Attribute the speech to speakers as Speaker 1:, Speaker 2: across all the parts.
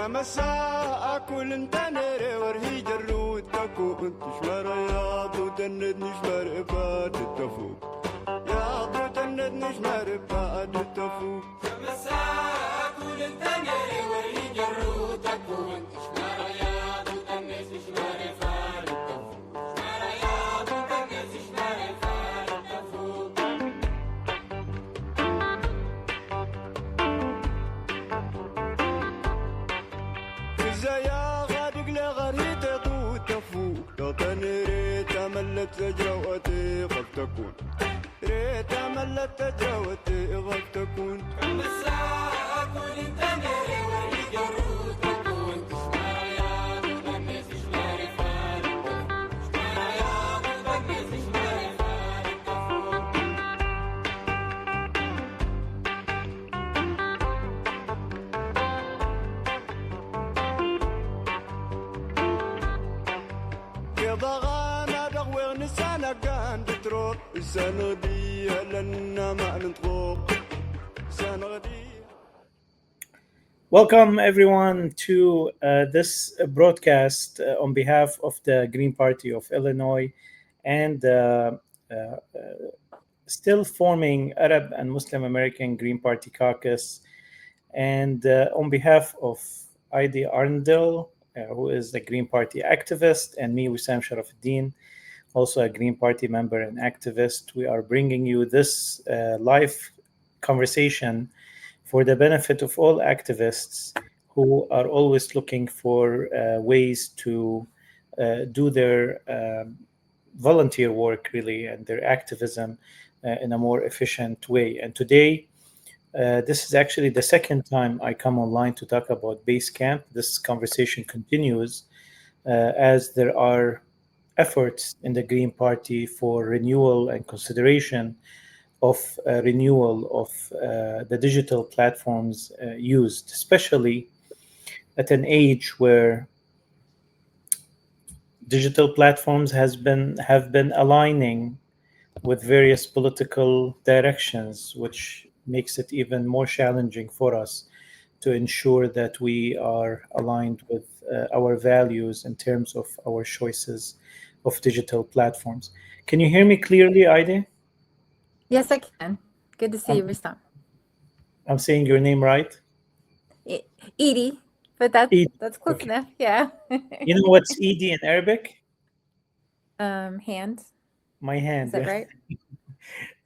Speaker 1: مساء أكل انت نري ورهي جرود تكو انت شمر يا ضو تند نشمر إفاد التفوق يا ضو تند نشمر إفاد التفوق مساء أكل انت نري ورهي جرود تكو انت شمر يا ضو تند نشمر إفاد التفوق شمر يا ضو تند نشمر إفاد التفوق زيا غادق لغريد ضو تفوق تطنري تملت جروتي قد تكون ريت ملت جروتي قد تكون مساء كل تنري وري جرو تكون تشمر يا تدنس شمر فارق شمر يا تدنس شمر فارق ضغانا دغوغ نسانا كان بتروح سنغدي لنا ما نطوق سنغدي. Welcome everyone to this broadcast on behalf of the Green Party of Illinois and still forming Arab and Muslim American Green Party Caucus, and on behalf of Eyde Arndell, who is the Green Party activist, and me, Wissam Charafeddine, also a Green Party member and activist. We are bringing you this live conversation for the benefit of all activists who are always looking for ways to do their volunteer work, really, and their activism in a more efficient way. And today, this is actually the second time I come online to talk about Basecamp. This conversation continues as there are efforts in the Green Party for renewal and consideration of renewal of the digital platforms used, especially at an age where digital platforms have been aligning with various political directions, which makes it even more challenging for us to ensure that we are aligned with our values in terms of our choices of digital platforms. Can you hear me clearly, Eyde?
Speaker 2: Yes, I can. Good to see you, Wissam.
Speaker 1: I'm saying your name right?
Speaker 2: Eyde, but that's close
Speaker 1: okay.
Speaker 2: enough. Yeah.
Speaker 1: You know what's Eyde in Arabic?
Speaker 2: Hand.
Speaker 1: My hand.
Speaker 2: Is that right?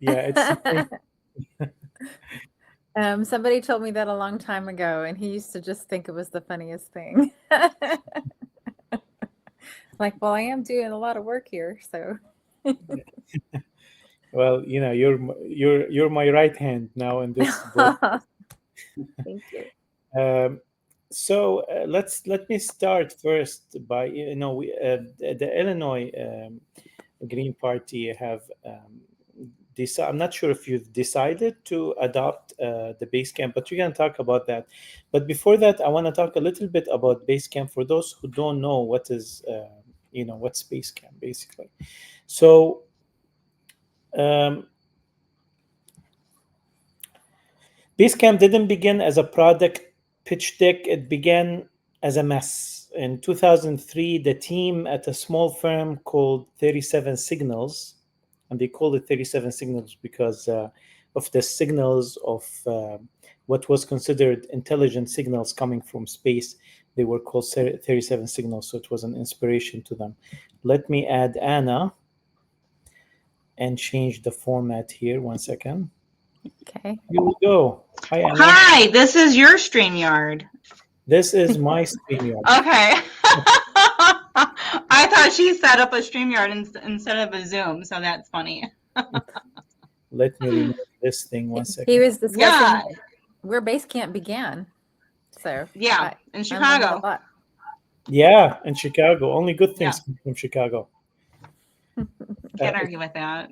Speaker 1: Yeah, it's
Speaker 2: somebody told me that a long time ago, and he used to just think it was the funniest thing. Like, well, I am doing a lot of work here, so.
Speaker 1: Well, you know, you're my right hand now in this book.
Speaker 2: Thank you.
Speaker 1: So let me start first by the Illinois Green Party have I'm not sure if you've decided to adopt the Basecamp, but we're going to talk about that. But before that, I want to talk a little bit about Basecamp for those who don't know what is, what's Basecamp basically. So Basecamp didn't begin as a product pitch deck. It began as a mess. In 2003, the team at a small firm called 37 Signals, and they called it 37 Signals because of the signals of what was considered intelligent signals coming from space. They were called 37 Signals, so it was an inspiration to them. Let me add Anna and change the format here. 1 second.
Speaker 2: Okay.
Speaker 1: Here we go. Hi, Anna.
Speaker 3: Hi, this is your StreamYard.
Speaker 1: This is my StreamYard.
Speaker 3: Okay. I thought she set up a StreamYard instead of a Zoom, so that's funny.
Speaker 1: Let me remove this thing 1 second.
Speaker 2: He was discussing where Basecamp began. So
Speaker 3: yeah, in Chicago.
Speaker 1: Yeah, in Chicago. Only good things come from Chicago.
Speaker 3: Can't argue with that.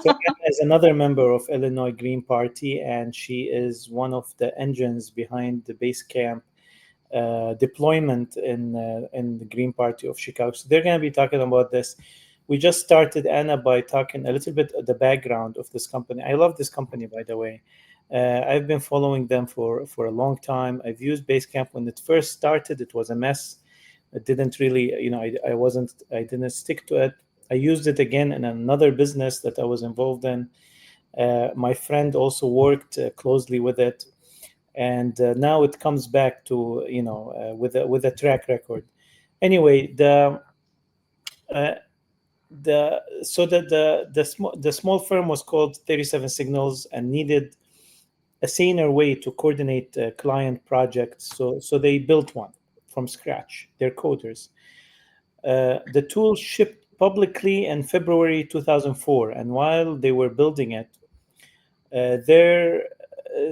Speaker 1: So Anna is another member of Illinois Green Party, and she is one of the engines behind the Basecamp deployment in the Green Party of Chicago. So they're going to be talking about this. We just started, Anna, by talking a little bit of the background of this company. I love this company, by the way. I've been following them for a long time. I've used Basecamp when it first started. It was a mess. It didn't really, I didn't stick to it. I used it again in another business that I was involved in. My friend also worked closely with it, and now it comes back to, with a track record. Anyway, uh, the small firm was called 37 Signals and needed a saner way to coordinate client projects. So they built one from scratch. They're coders. The tool shipped publicly in February 2004, and while they were building it, their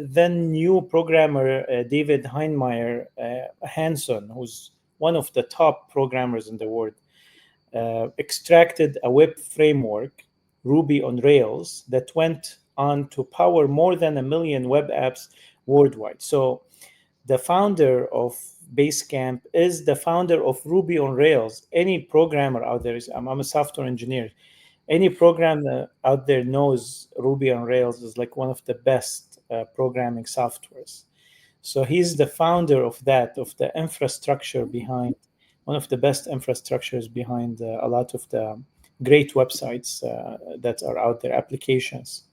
Speaker 1: then new programmer, David Heinemeier Hanson, who's one of the top programmers in the world, extracted a web framework, Ruby on Rails, that went on to power more than 1 million web apps worldwide. So the founder of Basecamp is the founder of Ruby on Rails. Any programmer out there I'm a software engineer. Any programmer out there knows Ruby on Rails is like one of the best programming softwares. So he's the founder of that, of the infrastructure behind, one of the best infrastructures behind a lot of the great websites that are out there, applications.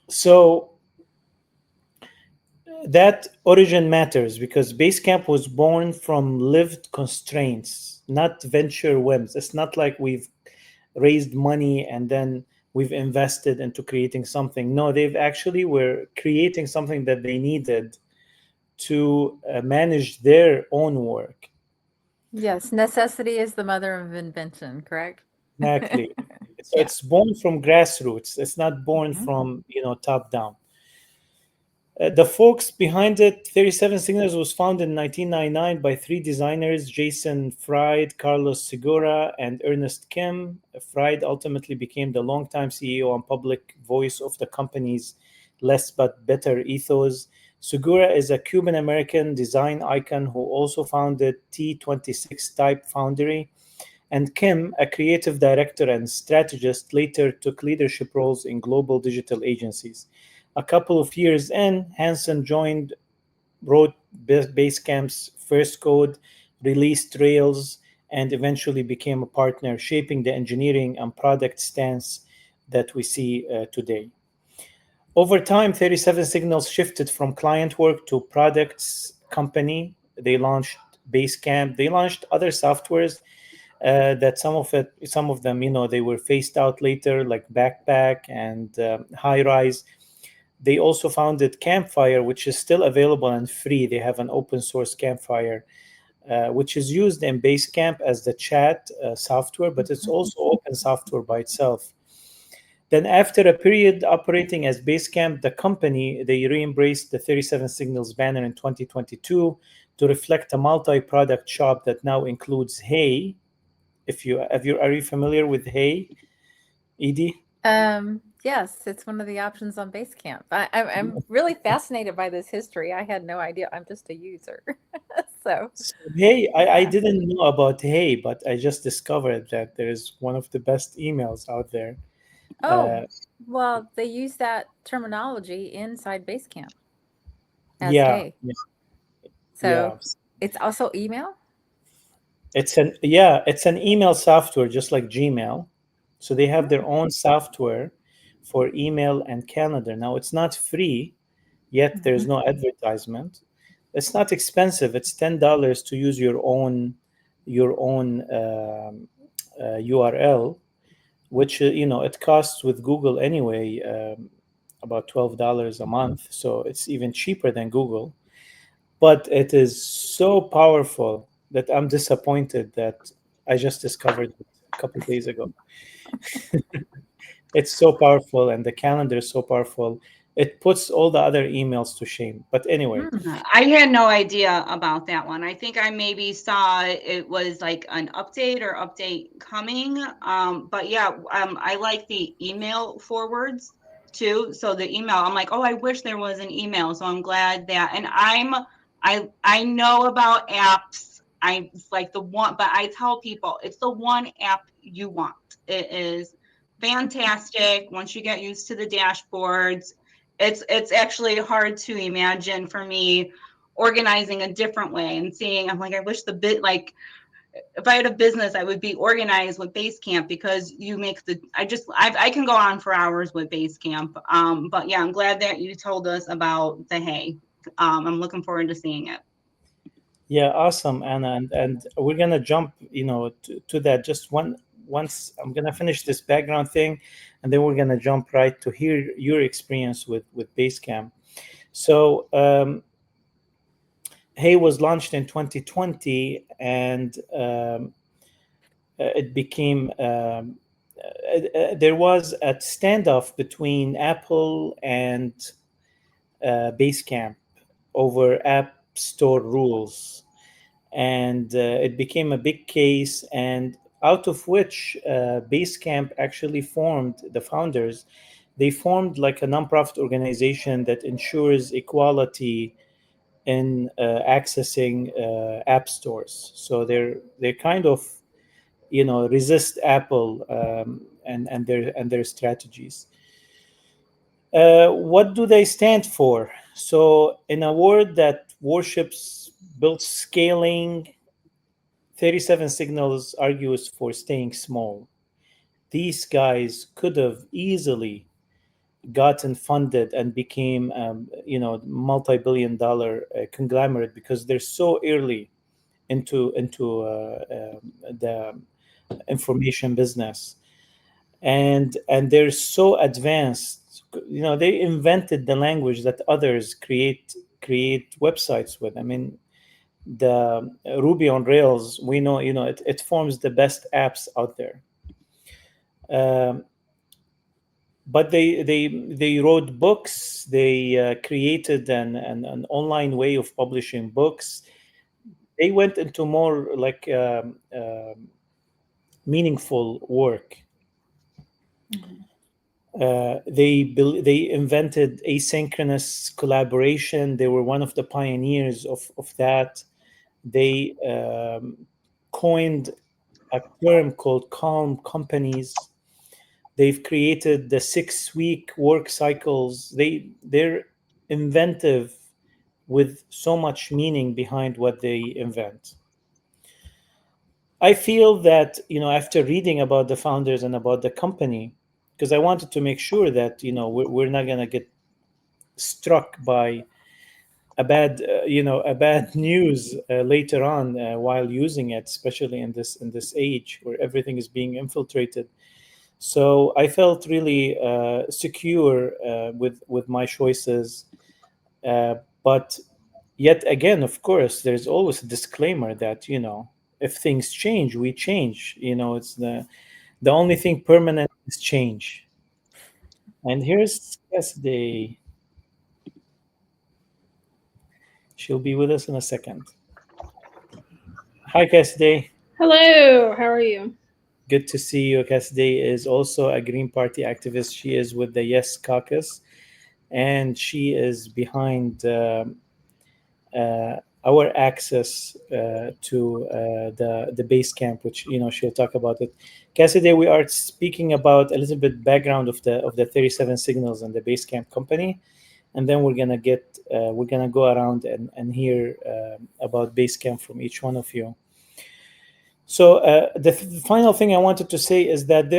Speaker 1: So that origin matters because Basecamp was born from lived constraints, not venture whims. It's not like we've raised money and then we've invested into creating something. No, they've actually were creating something that they needed to manage their own work.
Speaker 2: Yes, necessity is the mother of invention, correct?
Speaker 1: Exactly. So
Speaker 2: Yeah.
Speaker 1: it's born from grassroots. It's not born
Speaker 2: Mhm.
Speaker 1: from, top down. The folks behind it, 37 Signals, was founded in 1999 by three designers, Jason Fried, Carlos Segura, and Ernest Kim. Fried ultimately became the longtime CEO and public voice of the company's less but better ethos. Segura is a Cuban-American design icon who also founded T26 Type Foundry. And Kim, a creative director and strategist, later took leadership roles in global digital agencies. A couple of years in, Hansen wrote Basecamp's first code, released Rails, and eventually became a partner, shaping the engineering and product stance that we see today. Over time, 37 Signals shifted from client work to products company. They launched Basecamp. They launched other softwares that some of them, they were phased out later, like Backpack and High Rise. They also founded Campfire, which is still available and free. They have an open source Campfire, which is used in Basecamp as the chat software, but it's also open software by itself. Then, after a period operating as Basecamp, the company, they re-embraced the 37 Signals banner in 2022 to reflect a multi-product shop that now includes Hey. Are you familiar with Hey, Eyde?
Speaker 2: Yes, it's one of the options on Basecamp. I'm really fascinated by this history. I had no idea. I'm just a user. So,
Speaker 1: So, Hey, I
Speaker 2: yeah.
Speaker 1: didn't know about Hey, but I just discovered that there's one of the best emails out there.
Speaker 2: Oh, well, they use that terminology inside Basecamp as
Speaker 1: Yeah,
Speaker 2: hey.
Speaker 1: yeah,
Speaker 2: So
Speaker 1: yeah.
Speaker 2: it's also email?
Speaker 1: It's an email software just like Gmail. So they have their
Speaker 2: Oh.
Speaker 1: own software for email and calendar. Now it's not free, yet there's
Speaker 2: Mhm.
Speaker 1: no advertisement. It's not expensive. It's $10 to use your own URL, which it costs with Google anyway about $12 a month. So it's even cheaper than Google. But it is so powerful that I'm disappointed that I just discovered it a couple of days ago. It's so powerful, and the calendar is so powerful. It puts all the other emails to shame. But anyway,
Speaker 3: I had no idea about that one. I think I maybe saw it was like an update or update coming. But yeah, I like the email forwards too. So the email, I'm like, oh, I wish there was an email. So I'm glad that, and I know about apps. It's like the one, but I tell people it's the one app you want. It is fantastic once you get used to the dashboards. it's actually hard to imagine for me organizing a different way and seeing. I'm like, I wish the bit like if I had a business, I would be organized with Basecamp because you make the. I can go on for hours with Basecamp. But yeah, I'm glad that you told us about the hay. I'm looking forward to seeing it.
Speaker 1: Yeah, awesome, Anna, and we're gonna jump, to that just once I'm gonna finish this background thing, and then we're gonna jump right to hear your experience with Basecamp. So, Hey was launched in 2020, and it became there was a standoff between Apple and Basecamp over App Store rules, and it became a big case, and out of which Basecamp actually formed, the founders, they formed like a nonprofit organization that ensures equality in accessing app stores. So they're kind of, resist Apple, and their strategies. What do they stand for? So, in a world that worships built scaling, 37 Signals argues for staying small. These guys could have easily gotten funded and became, multi-billion-dollar conglomerate, because they're so early into the information business, and they're so advanced. They invented the language that others create websites with. I mean, the Ruby on Rails, we know, it forms the best apps out there. um, but they wrote books. They created an online way of publishing books. They went into more like meaningful work. They invented asynchronous collaboration. They were one of the pioneers of that. They coined a term called calm companies. They've created the 6-week work cycles. They're inventive with so much meaning behind what they invent. I feel that, after reading about the founders and about the company, because I wanted to make sure that, we're not going to get struck by a bad news later on while using it, especially in this age where everything is being infiltrated. So I felt really secure with my choices. But yet again, of course, there's always a disclaimer that, if things change, we change. It's the only thing permanent is change. And here's Cassidy. She'll be with us in a second. Hi, Cassidy.
Speaker 4: Hello, how are you?
Speaker 1: Good to see you. Cassidy is also a Green Party activist. She is with the Yes Caucus, and she is behind our access to the Basecamp, which she'll talk about it. Cassidy, we are speaking about a little bit background of the 37 Signals and the Basecamp company, and then we're gonna go around and hear about Basecamp from each one of you. So the final thing I wanted to say is that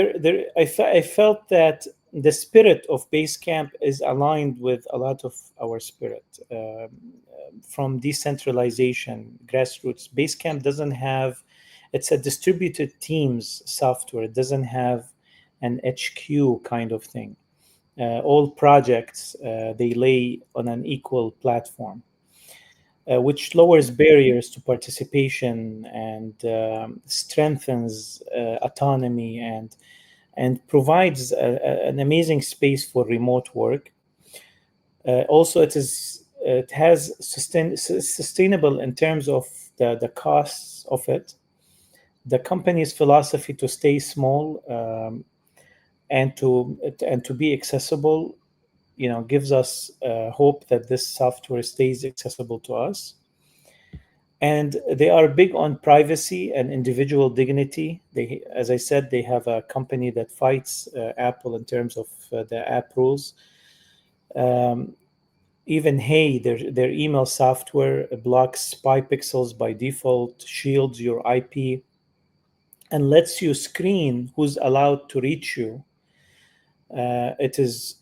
Speaker 1: I felt that the spirit of Basecamp is aligned with a lot of our spirit, from decentralization, grassroots. Basecamp doesn't have, it's a distributed teams software. It doesn't have an HQ kind of thing. All projects, they lay on an equal platform. Which lowers barriers to participation and strengthens autonomy and provides an amazing space for remote work. Also, it has sustainable in terms of the costs of it. The company's philosophy to stay small, and to be accessible, gives us hope that this software stays accessible to us. And they are big on privacy and individual dignity. As I said, they have a company that fights Apple in terms of the app rules. Even Hey, their email software blocks spy pixels by default, shields your IP, and lets you screen who's allowed to reach you. It is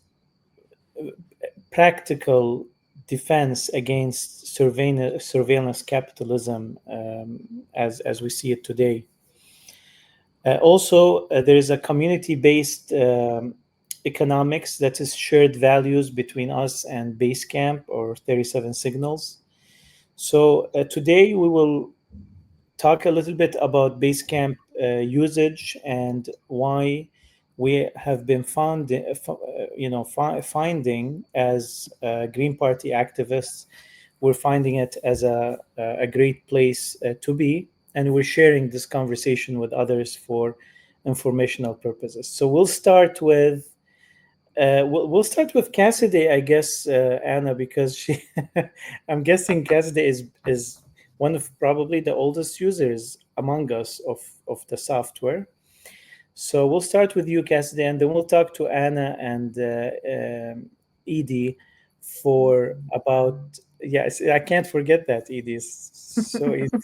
Speaker 1: practical defense against surveillance capitalism as we see it today. Also, there is a community-based economics that is shared values between us and Basecamp or 37 Signals. So today we will talk a little bit about Basecamp usage and why we have been finding as Green Party activists, we're finding it as a great place to be, and we're sharing this conversation with others for informational purposes. So we'll start with Cassidy, I guess, Anna, because she, I'm guessing Cassidy is one of probably the oldest users among us of the software. So we'll start with you, Cassidy, and then we'll talk to Anna and Eyde for about, yes, I can't forget that, Eyde is so easy.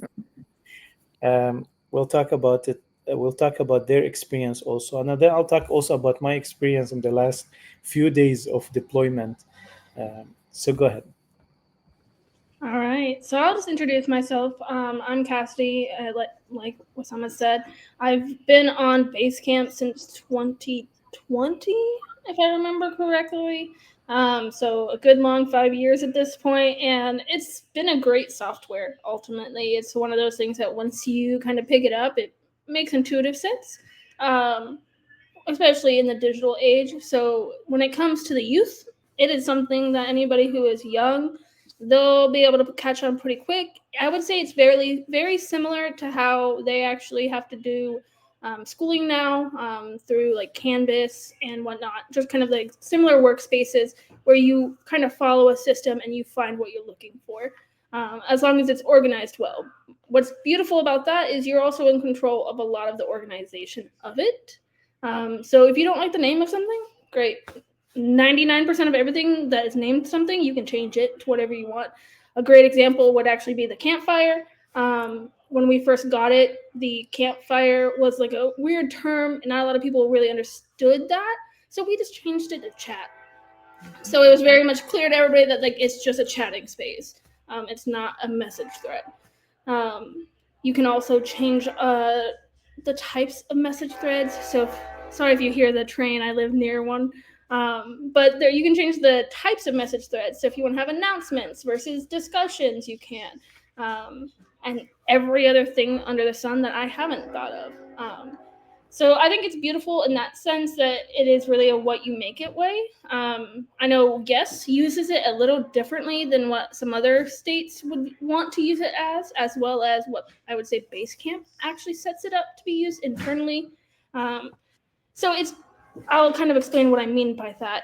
Speaker 1: We'll talk about it. We'll talk about their experience also, and then I'll talk also about my experience in the last few days of deployment. So go ahead.
Speaker 4: All right, so I'll just introduce myself. I'm Cassidy. Like Wissam said, I've been on Basecamp since 2020, if I remember correctly. So a good long 5 years at this point, and it's been a great software. Ultimately, it's one of those things that once you kind of pick it up, it makes intuitive sense. Especially in the digital age. So when it comes to the youth, it is something that anybody who is young, they'll be able to catch on pretty quick. I would say it's very, very similar to how they actually have to do schooling now through like Canvas and whatnot, just kind of like similar workspaces where you kind of follow a system and you find what you're looking for, as long as it's organized well. What's beautiful about that is you're also in control of a lot of the organization of it. So if you don't like the name of something, great. 99% of everything that is named something, you can change it to whatever you want. A great example would actually be the campfire. When we first got it, the campfire was like a weird term, and not a lot of people really understood that. So we just changed it to chat. So it was very much clear to everybody that like it's just a chatting space. It's not a message thread. You can also change the types of message threads. So sorry if you hear the train, I live near one. But there you can change the types of message threads. So if you want to have announcements versus discussions, you can. And every other thing under the sun that I haven't thought of. So I think it's beautiful in that sense that it is really a what you make it way. I know Yes uses it a little differently than what some other states would want to use it as well as what I would say Basecamp actually sets it up to be used internally. So I'll kind of explain what I mean by that.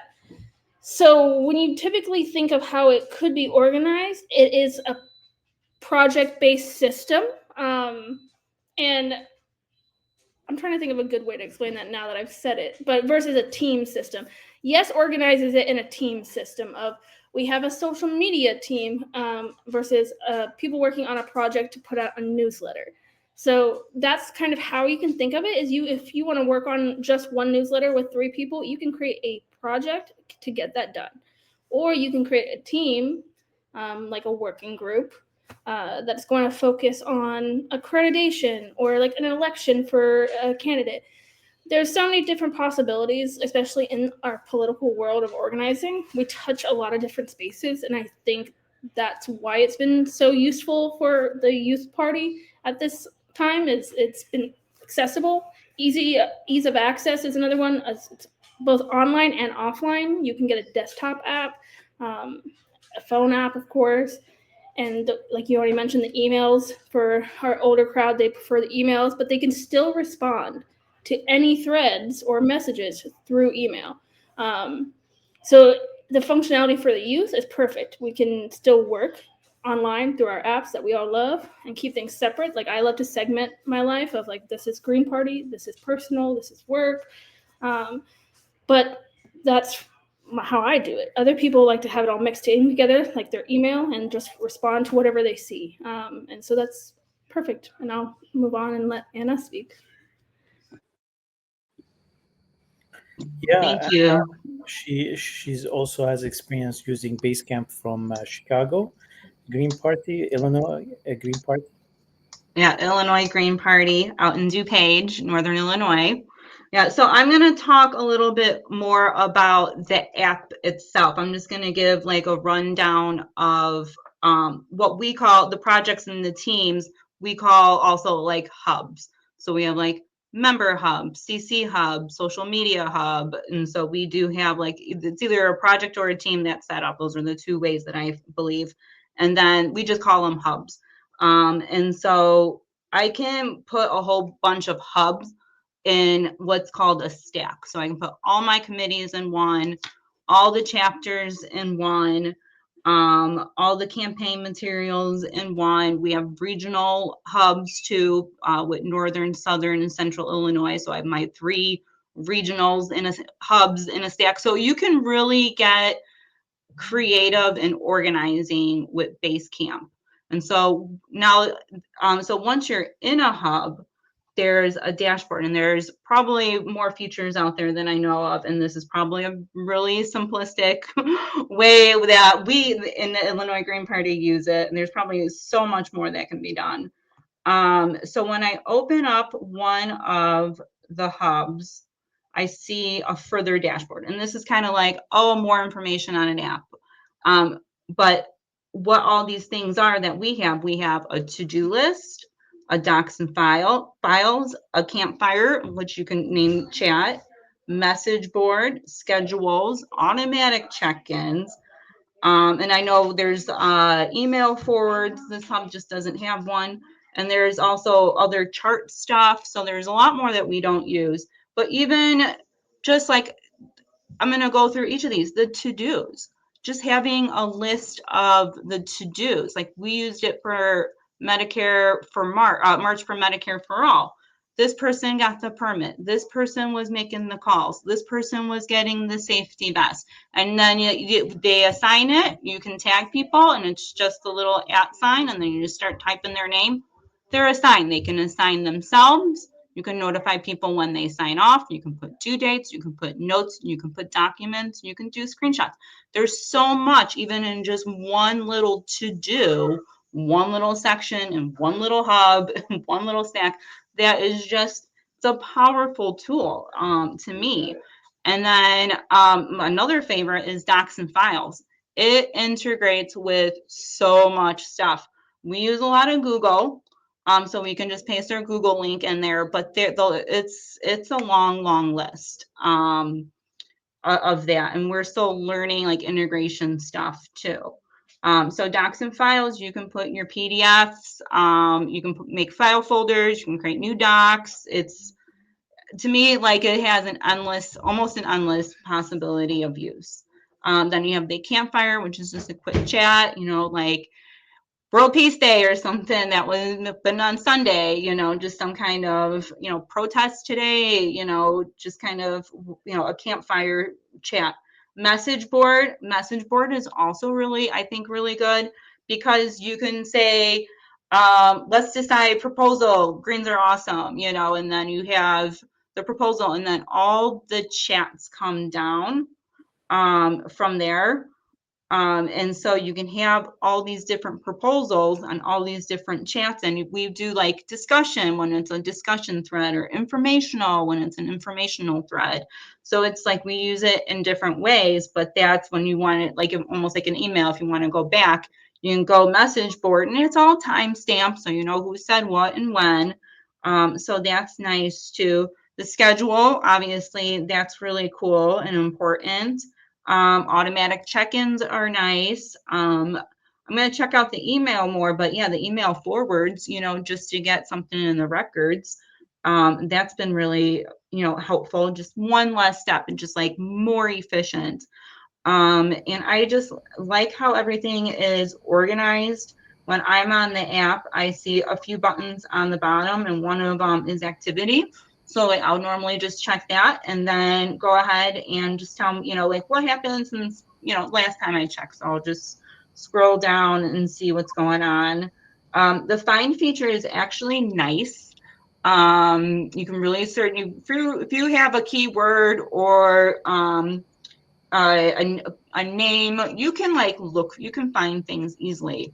Speaker 4: So when you typically think of how it could be organized, it is a project-based system. And I'm trying to think of a good way to explain that now that I've said it, but versus a team system. Yes organizes it in a team system of we have a social media team versus people working on a project to put out a newsletter. So that's kind of how you can think of it is if you want to work on just one newsletter with 3 people, you can create a project to get that done. Or you can create a team, like a working group, that's going to focus on accreditation or like an election for a candidate. There's so many different possibilities, especially in our political world of organizing. We touch a lot of different spaces, and I think that's why it's been so useful for the youth party at this time. It's been accessible, ease of access is another one. It's both online and offline. You can get a desktop app, a phone app, of course. And like you already mentioned, the emails for our older crowd, they prefer the emails, but they can still respond to any threads or messages through email. So the functionality for the youth is perfect. We can still work online through our apps that we all love and keep things separate. Like I love to segment my life of like, this is Green Party, this is personal, this is work. But that's how I do it. Other people like to have it all mixed in together, like their email, and just respond to whatever they see. And so that's perfect. And I'll move on and let Anna speak.
Speaker 1: Yeah,
Speaker 3: Thank you.
Speaker 1: she's also has experience using Basecamp from Chicago, Green Party, Illinois, Green Party.
Speaker 3: Yeah, Illinois Green Party out in DuPage, Northern Illinois. Yeah, so I'm going to talk a little bit more about the app itself. I'm just going to give like a rundown of what we call the projects and the teams. We call also like hubs. So we have like member hub, CC hub, social media hub. And so we do have like, it's either a project or a team that's set up. Those are the two ways that I believe. And then we just call them hubs. And so I can put a whole bunch of hubs in what's called a stack. So I can put all my committees in one, all the chapters in one, all the campaign materials in one. We have regional hubs too, with Northern, Southern, and Central Illinois. So I have my 3 regionals in hubs in a stack. So you can really get creative and organizing with Basecamp. And so now, so once you're in a hub, there's a dashboard, and there's probably more features out there than I know of. And this is probably a really simplistic way that we in the Illinois Green Party use it. And there's probably so much more that can be done. So when I open up one of the hubs, I see a further dashboard. And this is kind of like, oh, more information on an app. But what all these things are that we have a to-do list, a docs and files, a campfire, which you can name chat, message board, schedules, automatic check-ins. And I know there's email forwards. This hub just doesn't have one. And there's also other chart stuff. So there's a lot more that we don't use. But even just like, I'm going to go through each of these, the to-dos, just having a list of the to-dos. Like we used it for Medicare for March for Medicare for All. This person got the permit. This person was making the calls. This person was getting the safety vest. And then they assign it. You can tag people, and it's just a little @ sign. And then you just start typing their name. They're assigned. They can assign themselves. You can notify people when they sign off. You can put due dates. You can put notes. You can put documents. You can do screenshots. There's so much, even in just one little to-do, one little section, and one little hub, and one little stack. That is just, it's a powerful tool to me. And then another favorite is docs and files. It integrates with so much stuff. We use a lot of Google. So we can just paste our Google link in there, but it's a long list of that. And we're still learning like integration stuff too. So docs and files, you can put your PDFs, you can make file folders, you can create new docs. It's, to me, like it has almost an endless possibility of use. Then you have the campfire, which is just a quick chat, like World Peace Day or something that was been on Sunday, just some kind of, protest today, just kind of, a campfire chat. Message board is also really, I think, really good, because you can say, let's decide proposal, greens are awesome, and then you have the proposal, and then all the chats come down from there. And so you can have all these different proposals on all these different chats, and we do like discussion when it's a discussion thread, or informational when it's an informational thread. So it's like we use it in different ways, but that's when you want it, like almost like an email. If you want to go back, you can go message board, and it's all time stamped, so you know who said what and when. So that's nice too. The schedule, obviously, that's really cool and important. Automatic check-ins are nice. I'm going to check out the email more, but yeah, the email forwards, just to get something in the records. That's been really, helpful. Just one less step, and just like more efficient. And I just like how everything is organized. When I'm on the app, I see a few buttons on the bottom, and one of them is activity. So like I'll normally just check that and then go ahead and just tell them, you know, like what happened since, you know, last time I checked. So I'll just scroll down and see what's going on. The find feature is actually nice. You can really search if you have a keyword or a name, you can like look, you can find things easily.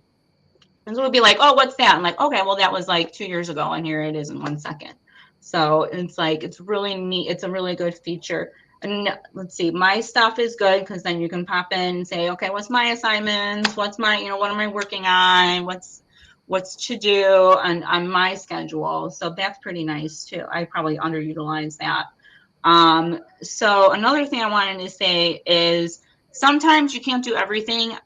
Speaker 3: And so it'll be like, oh, what's that? I'm like, okay, well, that was like 2 years ago, and here it is in 1 second. So it's like, it's really neat. It's a really good feature. And let's see, my stuff is good because then you can pop in and say, okay, what's my assignments? What's my, you know, what am I working on? What's to do on my schedule? So that's pretty nice too. I probably underutilize that. So another thing I wanted to say is sometimes you can't do everything.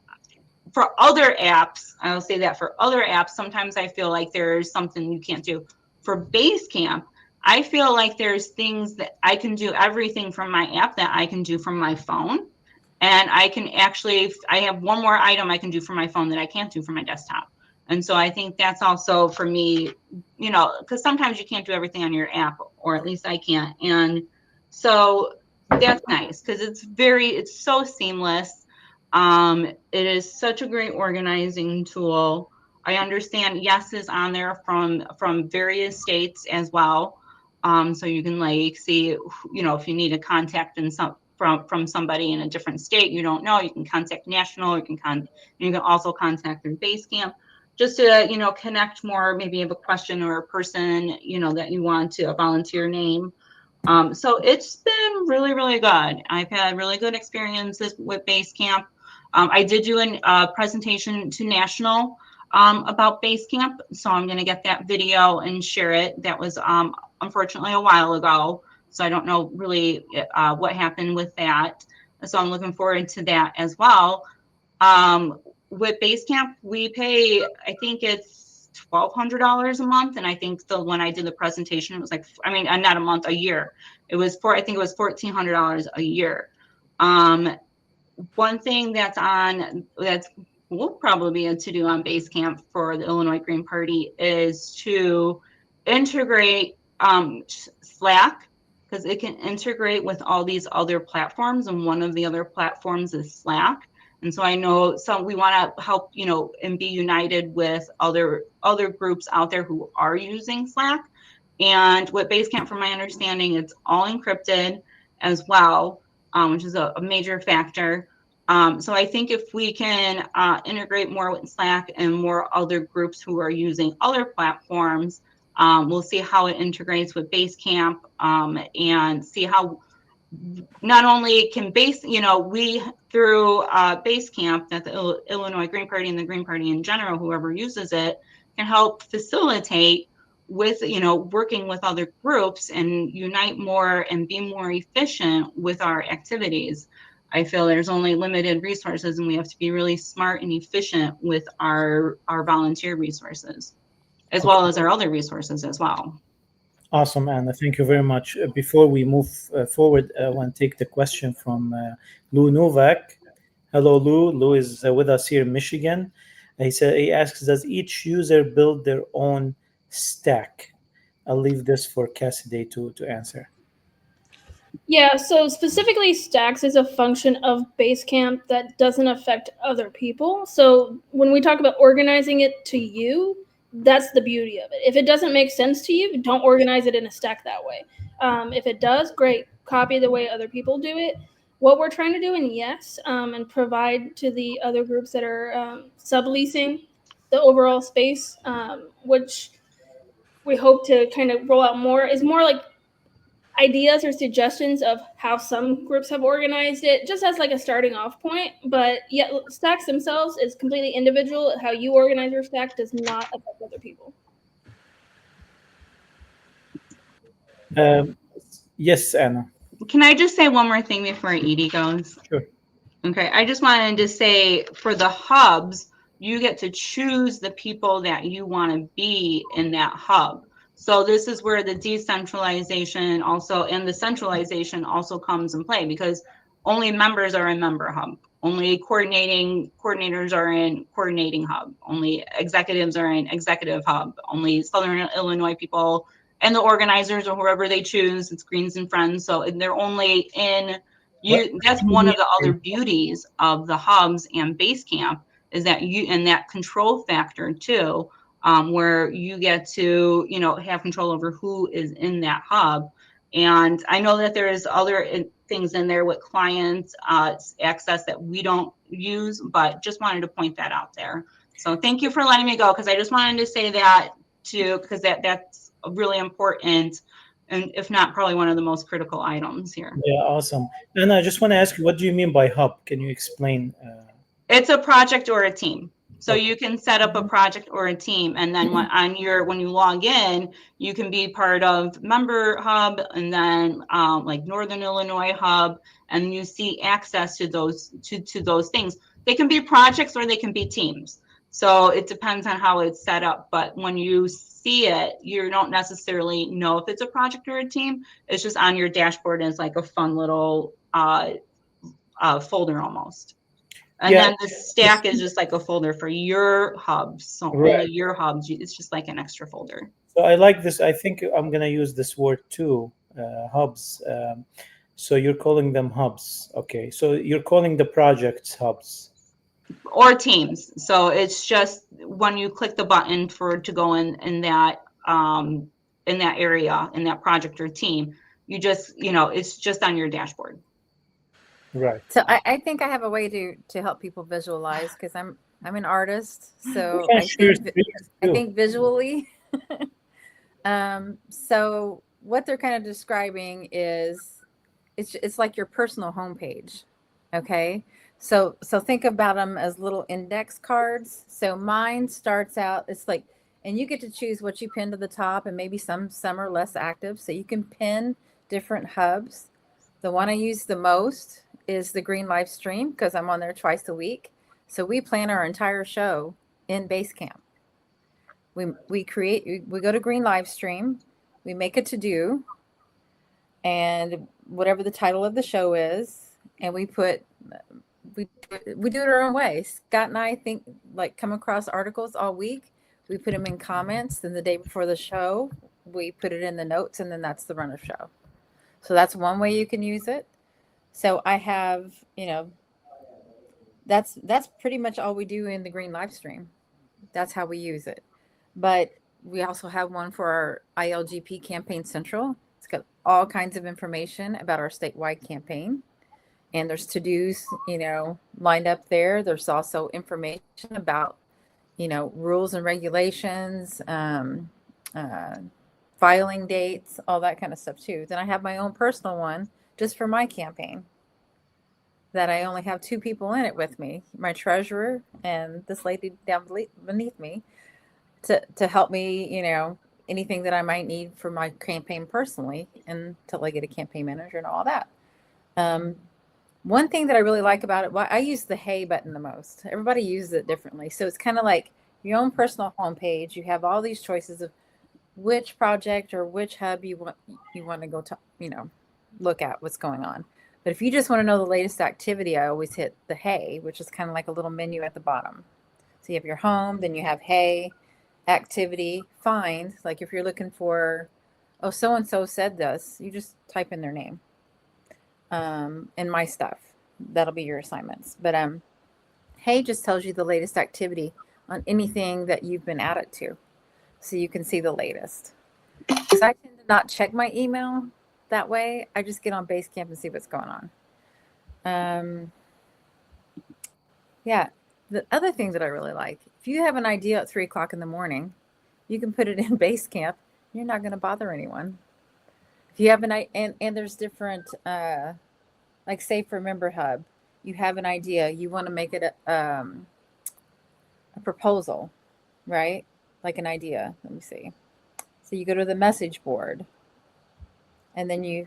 Speaker 3: For other apps, I'll say that for other apps, sometimes I feel like there's something you can't do. For Basecamp, I feel like there's things that I can do everything from my app that I can do from my phone. And I can actually, I have one more item I can do from my phone that I can't do from my desktop. And so I think that's also for me, you know, because sometimes you can't do everything on your app, or at least I can't. And so that's nice because it's so seamless. It is such a great organizing tool. I understand Yes is on there from various states as well. So you can like see, you know, if you need a contact in from somebody in a different state you don't know, you can contact national. You can also contact through Basecamp just to, you know, connect more. Maybe you have a question or a person, you know, that you want to volunteer name. So it's been really, really good. I've had really good experiences with Basecamp. I did do a presentation to National about Basecamp, so I'm going to get that video and share it. That was unfortunately a while ago, so I don't know really what happened with that. So I'm looking forward to that as well. With Basecamp, we pay, I think it's $1,200 a month, and I think when I did the presentation, it was like, I mean, not a month, a year. I think it was $1,400 a year. One thing that's will probably be a to-do on Basecamp for the Illinois Green Party is to integrate Slack, because it can integrate with all these other platforms, and one of the other platforms is Slack. And so I know we want to help, you know, and be united with other groups out there who are using Slack. And with Basecamp, from my understanding, it's all encrypted as well, which is a major factor. So I think if we can integrate more with Slack and more other groups who are using other platforms, we'll see how it integrates with Basecamp, and see how not only can we through Basecamp, that the Illinois Green Party and the Green Party in general, whoever uses it, can help facilitate with, you know, working with other groups and unite more and be more efficient with our activities. I feel there's only limited resources, and we have to be really smart and efficient with our volunteer resources, as well as our other resources as well.
Speaker 1: Awesome, Anna. Thank you very much. Before we move forward, I want to take the question from Lou Novak. Hello, Lou. Lou is with us here in Michigan. He asks, does each user build their own stack? I'll leave this for Cassidy to answer.
Speaker 4: Yeah, so specifically stacks is a function of Basecamp that doesn't affect other people. So when we talk about organizing it to you, that's the beauty of it. If it doesn't make sense to you, don't organize it in a stack that way. If it does, great, copy the way other people do it. What we're trying to do in Yes, and provide to the other groups that are subleasing the overall space, which we hope to kind of roll out more, is more like ideas or suggestions of how some groups have organized it, just as like a starting off point. But yet stacks themselves is completely individual. How you organize your stack does not affect other people.
Speaker 1: Yes, Anna.
Speaker 3: Can I just say one more thing before Eyde goes?
Speaker 1: Sure.
Speaker 3: Okay, I just wanted to say for the hubs, you get to choose the people that you want to be in that hub. So this is where the decentralization also and the centralization also comes in play, because only members are in member hub. Only coordinators are in coordinating hub. Only executives are in executive hub. Only Southern Illinois people and the organizers or whoever they choose, it's Greens and Friends. So they're only in you. That's one of the other beauties of the hubs and Basecamp is that and that control factor too, where you get to, have control over who is in that hub. And I know that there is other things in there with clients access that we don't use, but just wanted to point that out there. So thank you for letting me go, because I just wanted to say that too, because that's really important, and if not, probably one of the most critical items here.
Speaker 1: Yeah, awesome. And I just want to ask you, what do you mean by hub? Can you explain?
Speaker 3: It's a project or a team. So
Speaker 1: Okay.
Speaker 3: you can set up a project or a team, and then when you log in, you can be part of member hub, and then like Northern Illinois hub, and you see access to those to those things. They can be projects or they can be teams. So it depends on how it's set up. But when you see it, you don't necessarily know if it's a project or a team. It's just on your dashboard as like a fun little folder almost. And then the stack is just like a folder for your hubs. So only your hubs, it's just like an extra folder.
Speaker 1: So I like this. I think I'm going to use this word too, hubs. So you're calling them hubs. Okay. So you're calling the projects hubs.
Speaker 3: Or teams. So it's just when you click the button to go in that area, in that project or team, you just, it's just on your dashboard.
Speaker 1: Right.
Speaker 2: So I think I have a way to help people visualize, because I'm an artist. So I think visually. So what they're kind of describing is it's like your personal homepage. Okay. So think about them as little index cards. So mine starts out, it's like, and you get to choose what you pin to the top, and maybe some are less active. So you can pin different hubs. The one I use the most is the Green live stream, because I'm on there twice a week. So we plan our entire show in Basecamp. We go to Green live stream, we make a to-do, and whatever the title of the show is, and we do it our own way. Scott and I come across articles all week. We put them in comments. Then the day before the show, we put it in the notes, and then that's the run of show. So that's one way you can use it. So I have, that's pretty much all we do in the Green live stream. That's how we use it. But we also have one for our ILGP Campaign Central. It's got all kinds of information about our statewide campaign. And there's to-dos, lined up there. There's also information about, rules and regulations, filing dates, all that kind of stuff too. Then I have my own personal one just for my campaign that I only have 2 people in it with me, my treasurer and this lady down beneath me to help me, anything that I might need for my campaign personally, until I get a campaign manager and all that. One thing that I really like about it, I use the hey button the most. Everybody uses it differently. So it's kind of like your own personal homepage. You have all these choices of which project or which hub you want to go to, look at what's going on. But if you just want to know the latest activity, I always hit the hey, which is kind of like a little menu at the bottom. So you have your home, then you have hey, activity, find. Like if you're looking for, so-and-so said this, you just type in their name. And my stuff. That'll be your assignments. But hey just tells you the latest activity on anything that you've been added to. So you can see the latest. Because I tend to not check my email that way. I just get on Basecamp and see what's going on. Yeah. The other thing that I really like, if you have an idea at 3:00 in the morning, you can put it in Basecamp. You're not going to bother anyone. If you have and there's different, like say for Member Hub, you have an idea, you want to make it a proposal, right? Like an idea. Let me see. So you go to the message board, and then you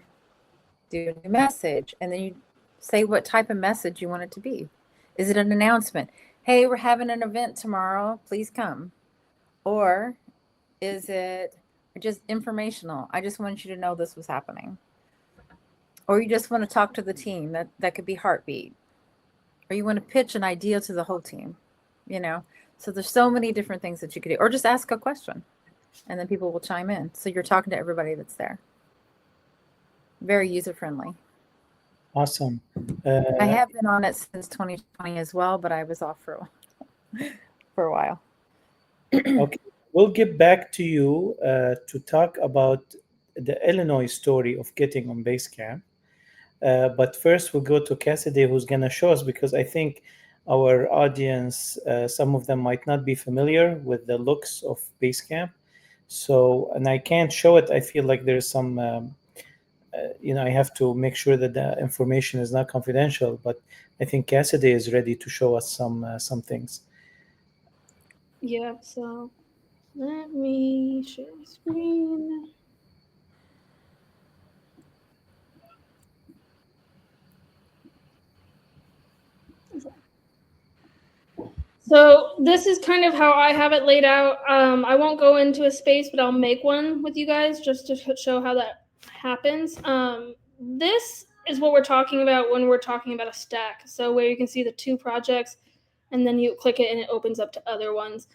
Speaker 2: do a message, and then you say what type of message you want it to be. Is it an announcement? Hey, we're having an event tomorrow. Please come. Or is it just informational? I just want you to know this was happening. Or you just want to talk to the team. That could be heartbeat. Or you want to pitch an idea to the whole team. So there's so many different things that you could do. Or just ask a question. and then people will chime in. So you're talking to everybody that's there. Very user-friendly.
Speaker 1: Awesome.
Speaker 2: I have been on it since 2020 as well, but I was off for a while.
Speaker 1: Okay, we'll get back to you to talk about the Illinois story of getting on Basecamp. But first, we'll go to Cassidy, who's going to show us, because I think our audience, some of them might not be familiar with the looks of Basecamp. So, and I can't show it. I feel like there's some, I have to make sure that the information is not confidential. But I think Cassidy is ready to show us some things.
Speaker 4: Yeah, so let me share the screen. So this is kind of how I have it laid out. I won't go into a space, but I'll make one with you guys just to show how that happens. This is what we're talking about when we're talking about a stack. So where you can see the 2 projects, and then you click it and it opens up to other ones.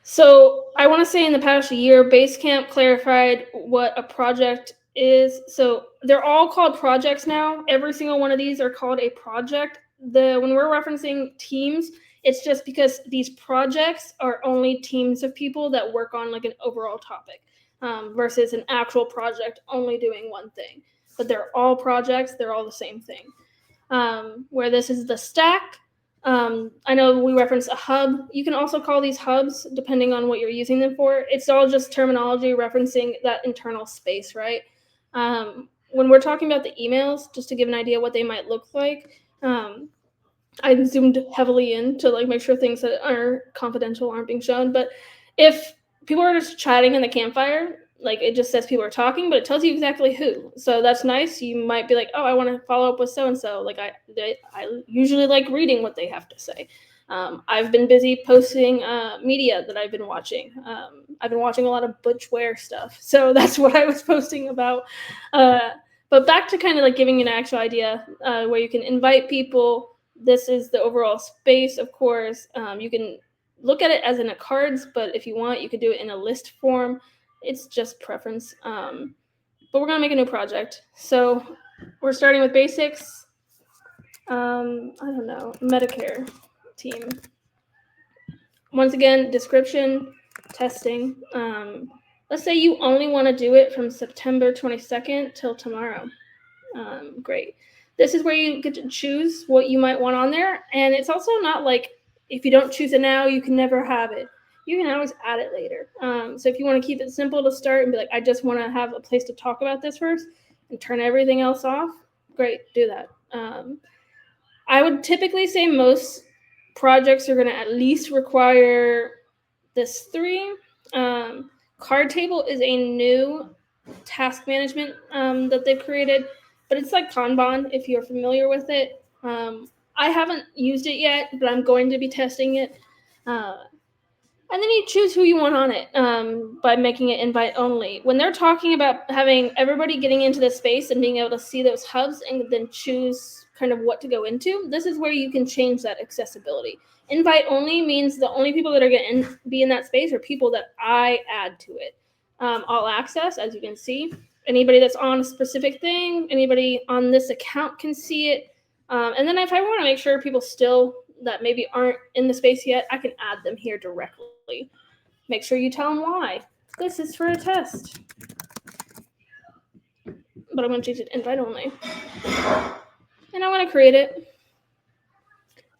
Speaker 4: So I want to say in the past year, Basecamp clarified what a project is. So they're all called projects now. Every single one of these are called a project. When we're referencing teams, it's just because these projects are only teams of people that work on like an overall topic, versus an actual project only doing one thing. But they're all projects. They're all the same thing. Where this is the stack. I know we reference a hub. You can also call these hubs depending on what you're using them for. It's all just terminology referencing that internal space, right? When we're talking about the emails, just to give an idea what they might look like, I zoomed heavily in to like make sure things that are confidential aren't being shown. But if people are just chatting in the campfire, like it just says people are talking, but it tells you exactly who. So that's nice. You might be like, oh, I want to follow up with so-and-so. Like I usually like reading what they have to say. I've been busy posting media that I've been watching. I've been watching a lot of Butch Ware stuff. So that's what I was posting about. But back to kind of like giving you an actual idea where you can invite people. This is the overall space, of course. You can look at it as in a cards, but if you want, you could do it in a list form. It's just preference. But we're going to make a new project. So we're starting with basics. I don't know, Medicare team. Once again, description, testing. Let's say you only want to do it from September 22nd till tomorrow. Great. This is where you get to choose what you might want on there. And it's also not like if you don't choose it now, you can never have it. You can always add it later. So if you want to keep it simple to start and be like, I just want to have a place to talk about this first and turn everything else off, great, do that. I would typically say most projects are going to at least require this 3. Card table is a new task management that they've created, but it's like Kanban if you're familiar with it. I haven't used it yet, but I'm going to be testing it. And then you choose who you want on it by making it invite only. When they're talking about having everybody getting into the space and being able to see those hubs and then choose kind of what to go into, this is where you can change that accessibility. Invite only means the only people that are going to be in that space are people that I add to it. All access, as you can see. Anybody that's on a specific thing, anybody on this account can see it. And then if I want to make sure people still that maybe aren't in the space yet, I can add them here directly. Make sure you tell them why. This is for a test. But I'm going to change it to invite only. And I want to create it.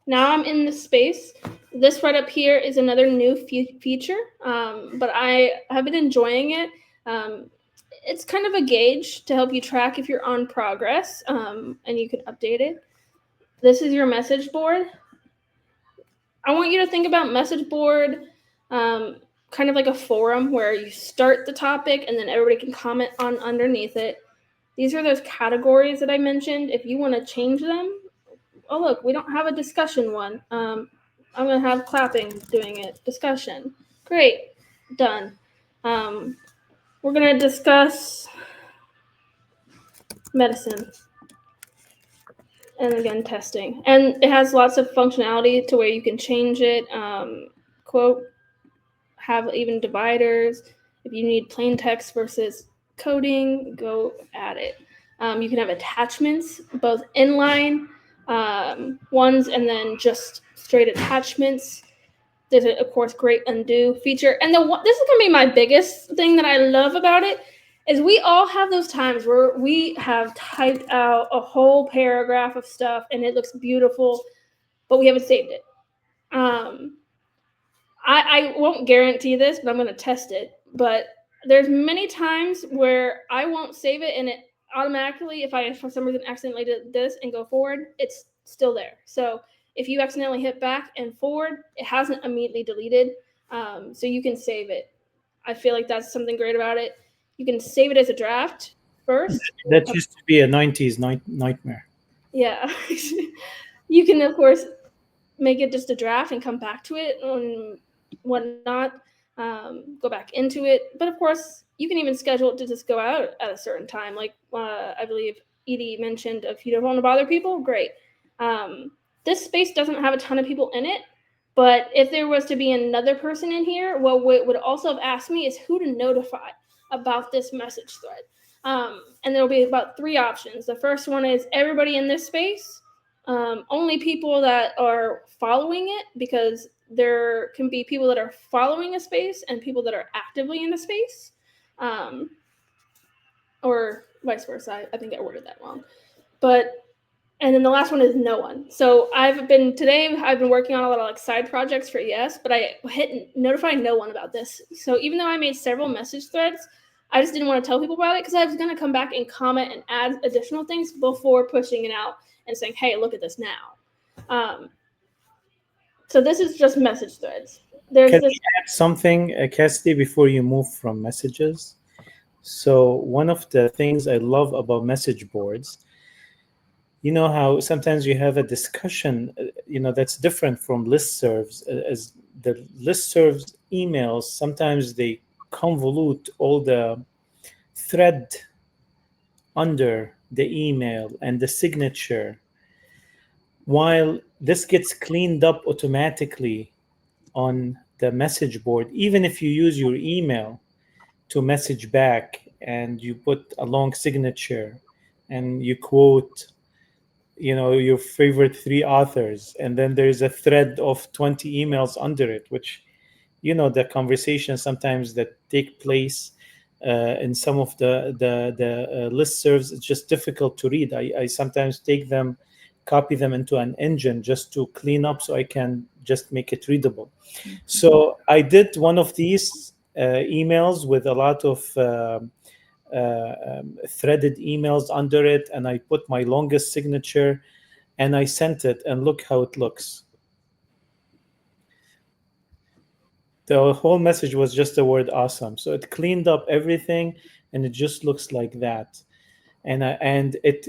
Speaker 4: Now I'm in this space. This right up here is another new feature, but I have been enjoying it. It's kind of a gauge to help you track if you're on progress, and you can update it. This is your message board. I want you to think about message board kind of like a forum where you start the topic and then everybody can comment on underneath it. These are those categories that I mentioned. If you want to change them, oh, look, we don't have a discussion one. I'm going to have clapping doing it. Discussion. Great. Done. We're going to discuss medicine. And again, testing. And it has lots of functionality to where you can change it. Quote, have even dividers. If you need plain text versus coding, go at it. You can have attachments, both inline ones and then just straight attachments. There's a, of course, great undo feature. And this is going to be my biggest thing that I love about it is we all have those times where we have typed out a whole paragraph of stuff and it looks beautiful, but we haven't saved it. I won't guarantee this, but I'm going to test it. But there's many times where I won't save it and it automatically, if I for some reason accidentally did this and go forward, it's still there. So if you accidentally hit back and forward, it hasn't immediately deleted. So you can save it. I feel like that's something great about it. You can save it as a draft first.
Speaker 1: That used to be a 90s nightmare.
Speaker 4: Yeah. You can, of course, make it just a draft and come back to it and whatnot, go back into it. But of course, you can even schedule it to just go out at a certain time. Like I believe Eyde mentioned, if you don't want to bother people, great. This space doesn't have a ton of people in it, but if there was to be another person in here, what would also have asked me is who to notify about this message thread. And there'll be about 3 options. The first one is everybody in this space, only people that are following it, because there can be people that are following a space and people that are actively in the space, or vice versa. I think I worded that wrong. And then the last one is no one. So I've been working on a lot of like side projects for ES, but I hit notify no one about this. So even though I made several message threads, I just didn't want to tell people about it because I was going to come back and comment and add additional things before pushing it out and saying, hey, look at this now. So this is just message threads. Can
Speaker 1: I add something, Cassidy, before you move from messages? So one of the things I love about message boards, you know how sometimes you have a discussion, that's different from listservs. As the listservs emails, sometimes they convolute all the thread under the email and the signature, while this gets cleaned up automatically on the message board. Even if you use your email to message back and you put a long signature and you quote your favorite 3 authors, and then there's a thread of 20 emails under it, which the conversations sometimes that take place in some of the listservs, it's just difficult to read. I sometimes take them, copy them into an engine just to clean up so I can just make it readable. So I did one of these emails with a lot of threaded emails under it, and I put my longest signature and I sent it, and look how it looks. The whole message was just the word awesome. So it cleaned up everything and it just looks like that. And it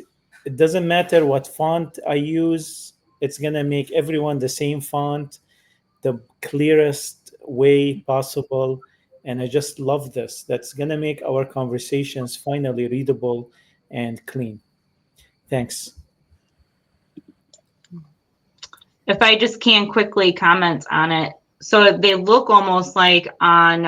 Speaker 1: doesn't matter what font I use, it's gonna make everyone the same font, the clearest way possible. And I just love this. That's gonna make our conversations finally readable and clean. Thanks.
Speaker 3: If I just can quickly comment on it. So they look almost like on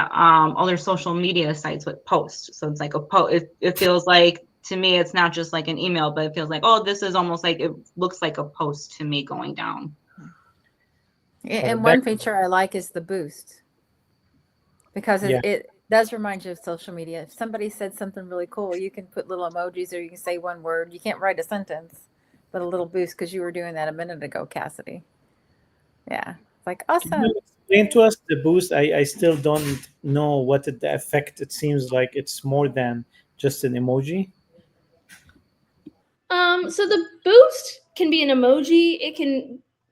Speaker 3: other social media sites with posts. So it's like a post. It feels like, to me, it's not just like an email, but it feels like, oh, this is almost like, it looks like a post to me going down.
Speaker 2: And one feature I like is the boost, because it does remind you of social media. If somebody said something really cool, you can put little emojis, or you can say one word. You can't write a sentence, but a little boost, because you were doing that a minute ago, Cassidy. Yeah, like awesome.
Speaker 1: Can you explain to us the boost? I still don't know what the effect. It seems like it's more than just an emoji.
Speaker 4: So the boost can be an emoji.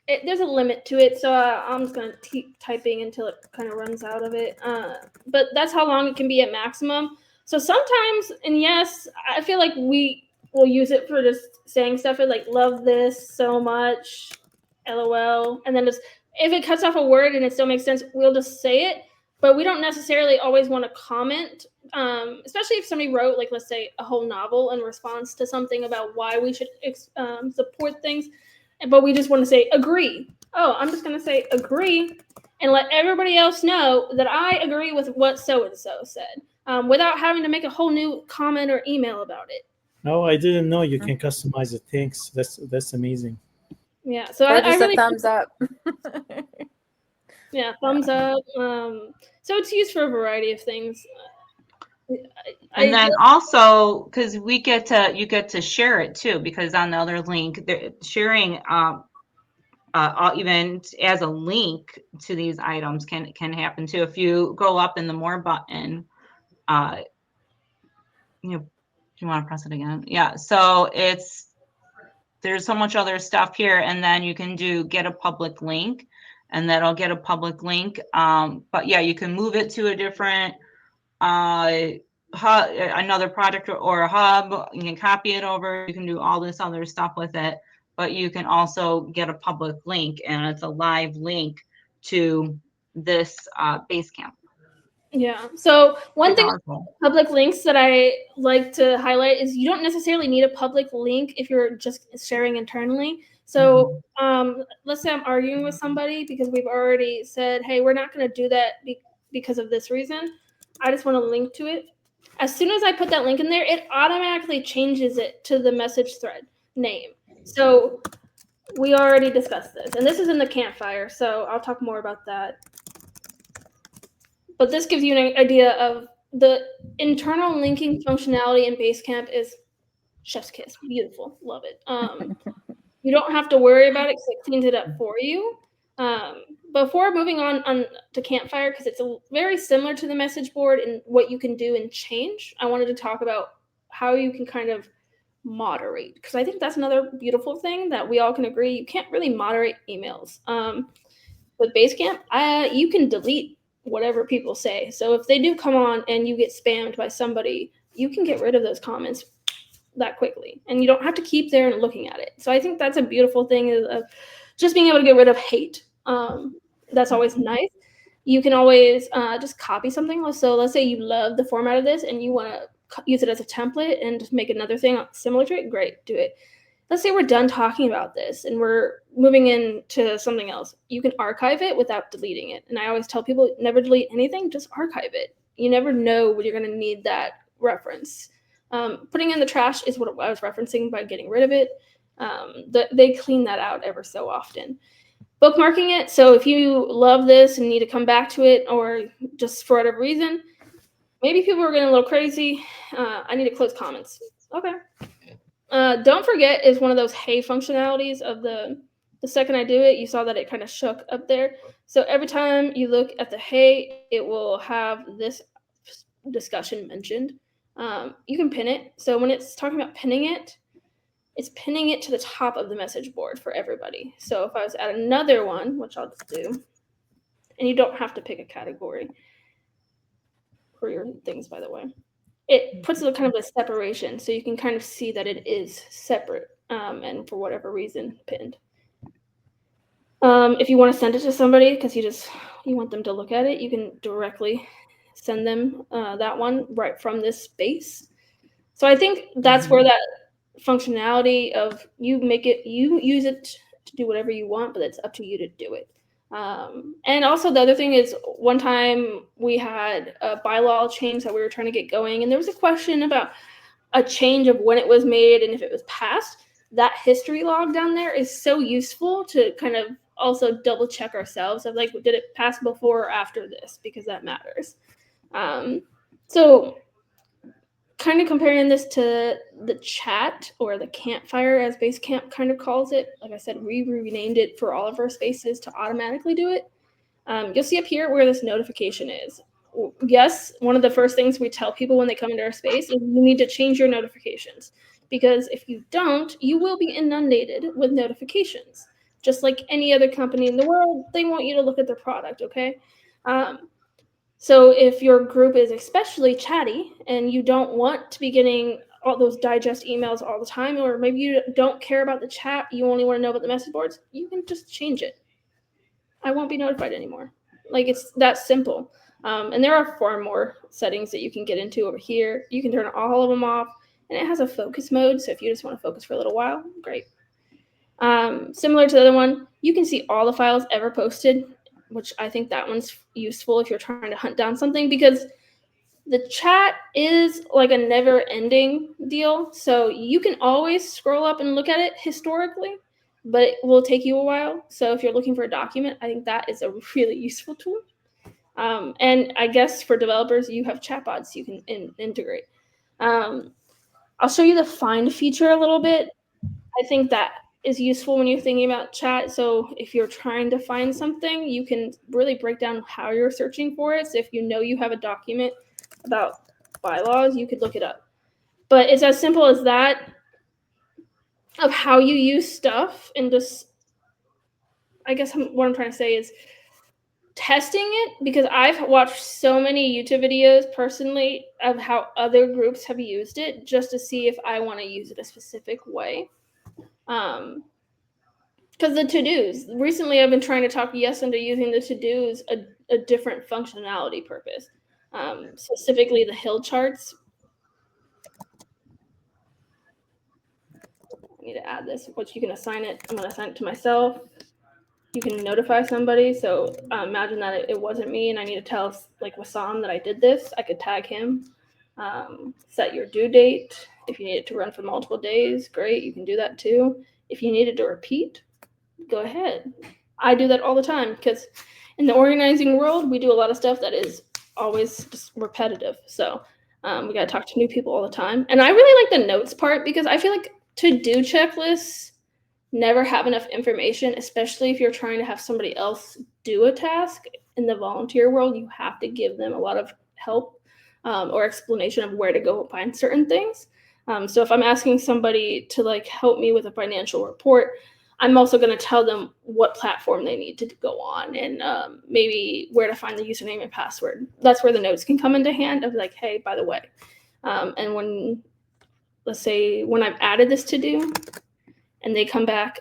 Speaker 4: There's a limit to it, so I'm just gonna keep typing until it kind of runs out of it. But that's how long it can be at maximum. So sometimes, and yes, I feel like we will use it for just saying stuff like "love this so much," LOL, and then just if it cuts off a word and it still makes sense, we'll just say it. But we don't necessarily always want to comment, especially if somebody wrote, like, let's say, a whole novel in response to something about why we should support things. But we just want to say, agree. Oh, I'm just going to say, agree. and let everybody else know that I agree with what so-and-so said, without having to make a whole new comment or email about it.
Speaker 1: No, I didn't know you can customize the things. That's amazing.
Speaker 4: Yeah, so
Speaker 2: Or
Speaker 4: I
Speaker 2: just
Speaker 4: really
Speaker 2: a thumbs up.
Speaker 4: Yeah, thumbs up. So it's used for a variety of things.
Speaker 3: And then also, because you get to share it too, because on the other link, sharing even as a link to these items can happen too. If you go up in the more button, do you want to press it again? Yeah. So there's so much other stuff here, and then you can get a public link, and that'll get a public link. But yeah, you can move it to a different hub, another project or a hub. You can copy it over. You can do all this other stuff with it, but you can also get a public link, and it's a live link to this Basecamp.
Speaker 4: Yeah. So one thing public links that I like to highlight is you don't necessarily need a public link if you're just sharing internally. So let's say I'm arguing with somebody because we've already said, hey, we're not going to do that because of this reason. I just want to link to it. As soon as I put that link in there, it automatically changes it to the message thread name. So we already discussed this, and this is in the campfire, so I'll talk more about that. But this gives you an idea of the internal linking functionality in Basecamp is chef's kiss. Beautiful. Love it. You don't have to worry about it because it cleans it up for you. Before moving on to Campfire, because it's very similar to the message board and what you can do and change, I wanted to talk about how you can kind of moderate, because I think that's another beautiful thing that we all can agree. You can't really moderate emails. With Basecamp, you can delete whatever people say. So if they do come on and you get spammed by somebody, you can get rid of those comments that quickly, and you don't have to keep there and looking at it. So I think that's a beautiful thing of just being able to get rid of hate. That's always nice. You can always just copy something. So let's say you love the format of this and you want to use it as a template and just make another thing similar to it. Great, do it. Let's say we're done talking about this and we're moving into something else. You can archive it without deleting it. And I always tell people, never delete anything, just archive it. You never know when you're going to need that reference. Putting in the trash is what I was referencing by getting rid of it. They clean that out ever so often. Bookmarking it. So if you love this and need to come back to it, or just for whatever reason, maybe people are getting a little crazy. I need to close comments. Okay. Don't forget is one of those hey functionalities of the second I do it, you saw that it kind of shook up there. So every time you look at the hey, it will have this discussion mentioned. You can pin it. So when it's talking about pinning it, it's pinning it to the top of the message board for everybody. So if I was at another one, which I'll just do, and you don't have to pick a category for your things, by the way. It puts a kind of a separation, so you can kind of see that it is separate, and for whatever reason, pinned. If you want to send it to somebody because you want them to look at it, you can directly send them that one right from this space. So I think that's where that functionality of you use it to do whatever you want, but it's up to you to do it. And also the other thing is, one time we had a bylaw change that we were trying to get going, and there was a question about a change of when it was made and if it was passed. That history log down there is so useful to kind of also double check ourselves of like, did it pass before or after this, because that matters. So kind of comparing this to the chat or the campfire, as Basecamp kind of calls it. Like I said, we renamed it for all of our spaces to automatically do it. You'll see up here where this notification is. Yes, one of the first things we tell people when they come into our space is you need to change your notifications, because if you don't, you will be inundated with notifications. Just like any other company in the world, they want you to look at their product, okay? So if your group is especially chatty and you don't want to be getting all those digest emails all the time, or maybe you don't care about the chat, you only want to know about the message boards, you can just change it. I won't be notified anymore. Like, it's that simple. And there are far more settings that you can get into over here. You can turn all of them off, and it has a focus mode. So if you just want to focus for a little while, great. Similar to the other one, you can see all the files ever posted which I think that one's useful if you're trying to hunt down something, because the chat is like a never-ending deal. So you can always scroll up and look at it historically, but it will take you a while. So if you're looking for a document, I think that is a really useful tool. And I guess for developers, you have chatbots you can integrate. I'll show you the find feature a little bit. I think that is useful when you're thinking about chat. So if you're trying to find something, you can really break down how you're searching for it. So if you know you have a document about bylaws, you could look it up. But it's as simple as that, of how you use stuff, and just, I guess what I'm trying to say is testing it, because I've watched so many YouTube videos personally of how other groups have used it, just to see if I want to use it a specific way. Because the to-dos, recently I've been trying to talk Yes into using the to-dos a different functionality purpose, specifically the hill charts. I need to add this, which you can assign it. I'm going to assign it to myself. You can notify somebody. So imagine that it wasn't me and I need to tell like Wissam that I did this. I could tag him. Set your due date. If you need it to run for multiple days, great, you can do that too. If you need it to repeat, go ahead. I do that all the time, because in the organizing world, we do a lot of stuff that is always just repetitive. So we got to talk to new people all the time. And I really like the notes part, because I feel like to-do checklists never have enough information, especially if you're trying to have somebody else do a task. In the volunteer world, you have to give them a lot of help or explanation of where to go find certain things. So if I'm asking somebody to like help me with a financial report, I'm also going to tell them what platform they need to go on, and maybe where to find the username and password. That's where the notes can come into hand of like, hey, by the way. And when, let's say, when I've added this to do and they come back,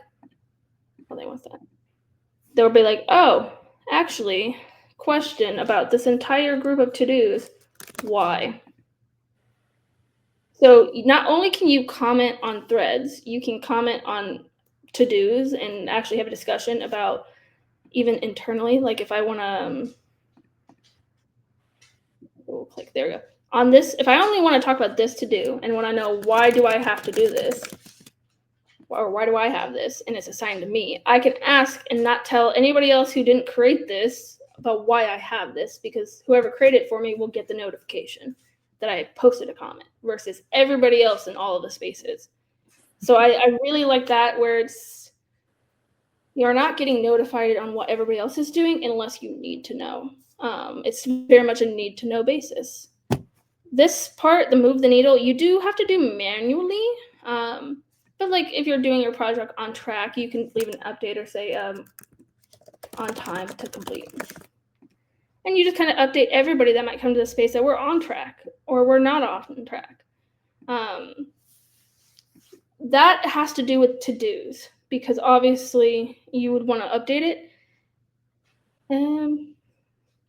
Speaker 4: oh, they want that. They'll be like, oh, actually, question about this entire group of to-dos. Why? So not only can you comment on threads, you can comment on to-dos and actually have a discussion about even internally. Like if I want to, click, there we go. On this, if I only want to talk about this to-do and want to know why do I have to do this, or why do I have this, and it's assigned to me, I can ask and not tell anybody else who didn't create this about why I have this, because whoever created it for me will get the notification that I posted a comment, versus everybody else in all of the spaces. So I really like that, where it's, you're not getting notified on what everybody else is doing unless you need to know. It's very much a need to know basis. This part, the move the needle, you do have to do manually. But like if you're doing your project on track, you can leave an update or say on time to complete. And you just kind of update everybody that might come to the space that we're on track or we're not on track. That has to do with to-dos, because obviously you would want to update it.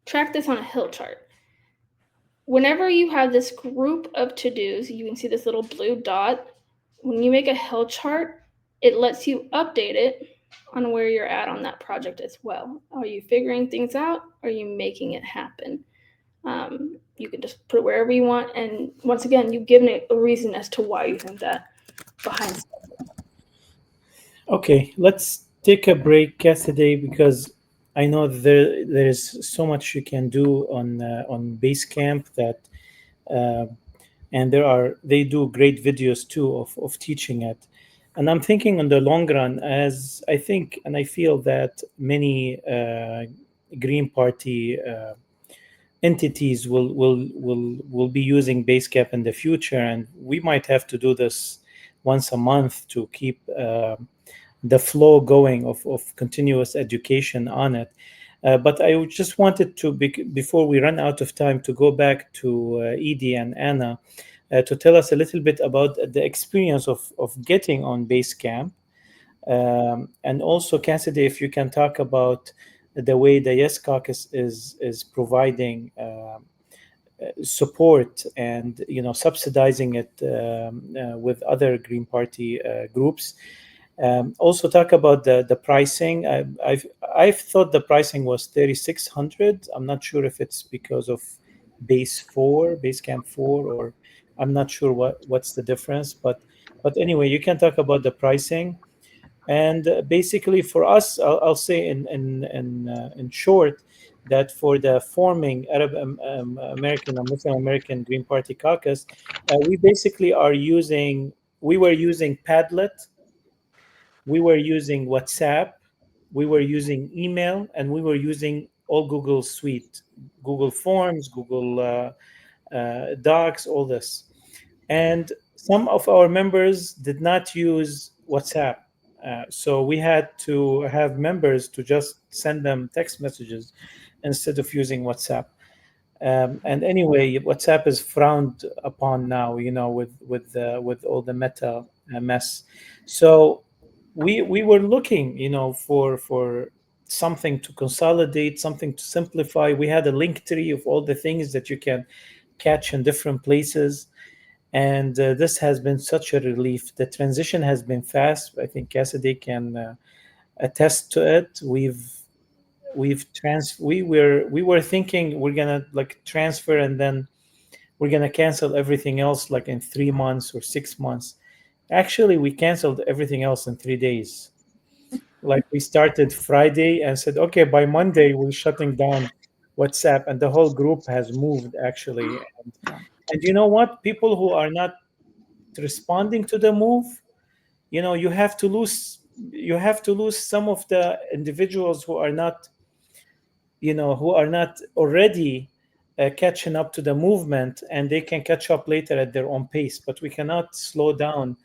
Speaker 4: Track this on a hill chart. Whenever you have this group of to-dos, you can see this little blue dot. When you make a hill chart, it lets you update it on where you're at on that project as well. Are you figuring things out? Are you making it happen? You can just put it wherever you want. And once again, you've given it a reason as to why you think that behind schedule.
Speaker 1: Okay, let's take a break, Cassidy, because I know there's so much you can do on Basecamp that, and they do great videos too of teaching it. And I'm thinking in the long run, as I think and I feel that many Green Party entities will be using Basecamp in the future, and we might have to do this once a month to keep the flow going of continuous education on it. But I just wanted to, before we run out of time, to go back to Eyde and Anna to tell us a little bit about the experience of getting on Basecamp. And also, Cassidy, if you can talk about the way the Yes Caucus is providing support and subsidizing it with other Green Party groups. Also talk about the pricing. I've thought the pricing was 3,600. I'm not sure if it's because of Basecamp 4, or I'm not sure what's the difference. But anyway, you can talk about the pricing. And basically, for us, I'll say in short that for the forming Arab American or Muslim American Green Party caucus, we basically we were using Padlet, we were using WhatsApp, we were using email, and we were using all Google Suite, Google Forms, Google Docs, all this. And some of our members did not use WhatsApp. So we had to have members to just send them text messages instead of using WhatsApp. And anyway, WhatsApp is frowned upon now, with all the Meta mess. So we were looking, for something to consolidate, something to simplify. We had a link tree of all the things that you can catch in different places, and this has been such a relief. The transition has been fast. I think Cassidy can attest to it. We were thinking we're gonna like transfer, and then we're gonna cancel everything else like in 3 months or 6 months. Actually, we canceled everything else in 3 days. Like we started Friday and said, okay, by Monday we're shutting down WhatsApp, and the whole group has moved actually. And you know what? People who are not responding to the move, you have to lose some of the individuals who are not already catching up to the movement, and they can catch up later at their own pace. But we cannot slow down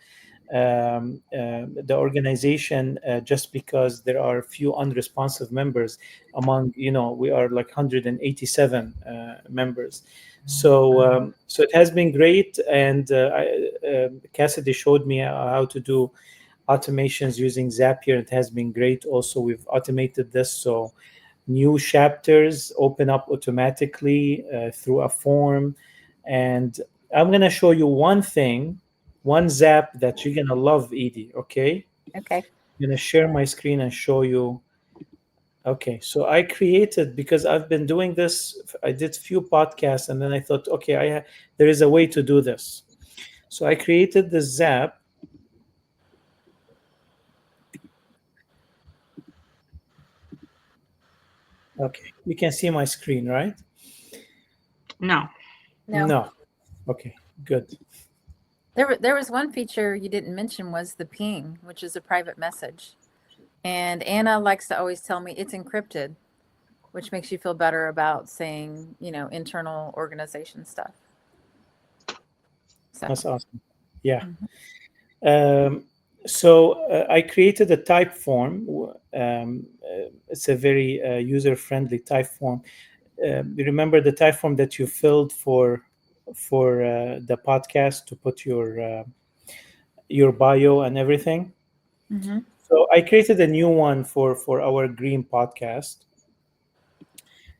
Speaker 1: the organization just because there are few unresponsive members among, we are like 187 members. So it has been great. And Cassidy showed me how to do automations using Zapier. It has been great. Also, we've automated this, so new chapters open up automatically through a form. And I'm going to show you one zap that you're going to love, Edie. Okay.
Speaker 2: Okay.
Speaker 1: I'm going to share my screen and show you. Okay. So I created, because I've been doing this, I did few podcasts, and then I thought, okay, there is a way to do this. So I created the zap. Okay. You can see my screen, right?
Speaker 3: No.
Speaker 2: No.
Speaker 1: Okay, good.
Speaker 2: There was one feature you didn't mention, was the ping, which is a private message. And Anna likes to always tell me it's encrypted, which makes you feel better about saying, internal organization stuff. So.
Speaker 1: That's awesome. Yeah. So I created a type form. It's a very user-friendly type form. You remember the type form that you filled for the podcast to put your bio and everything?
Speaker 2: Mm-hmm.
Speaker 1: So I created a new one for our Green podcast.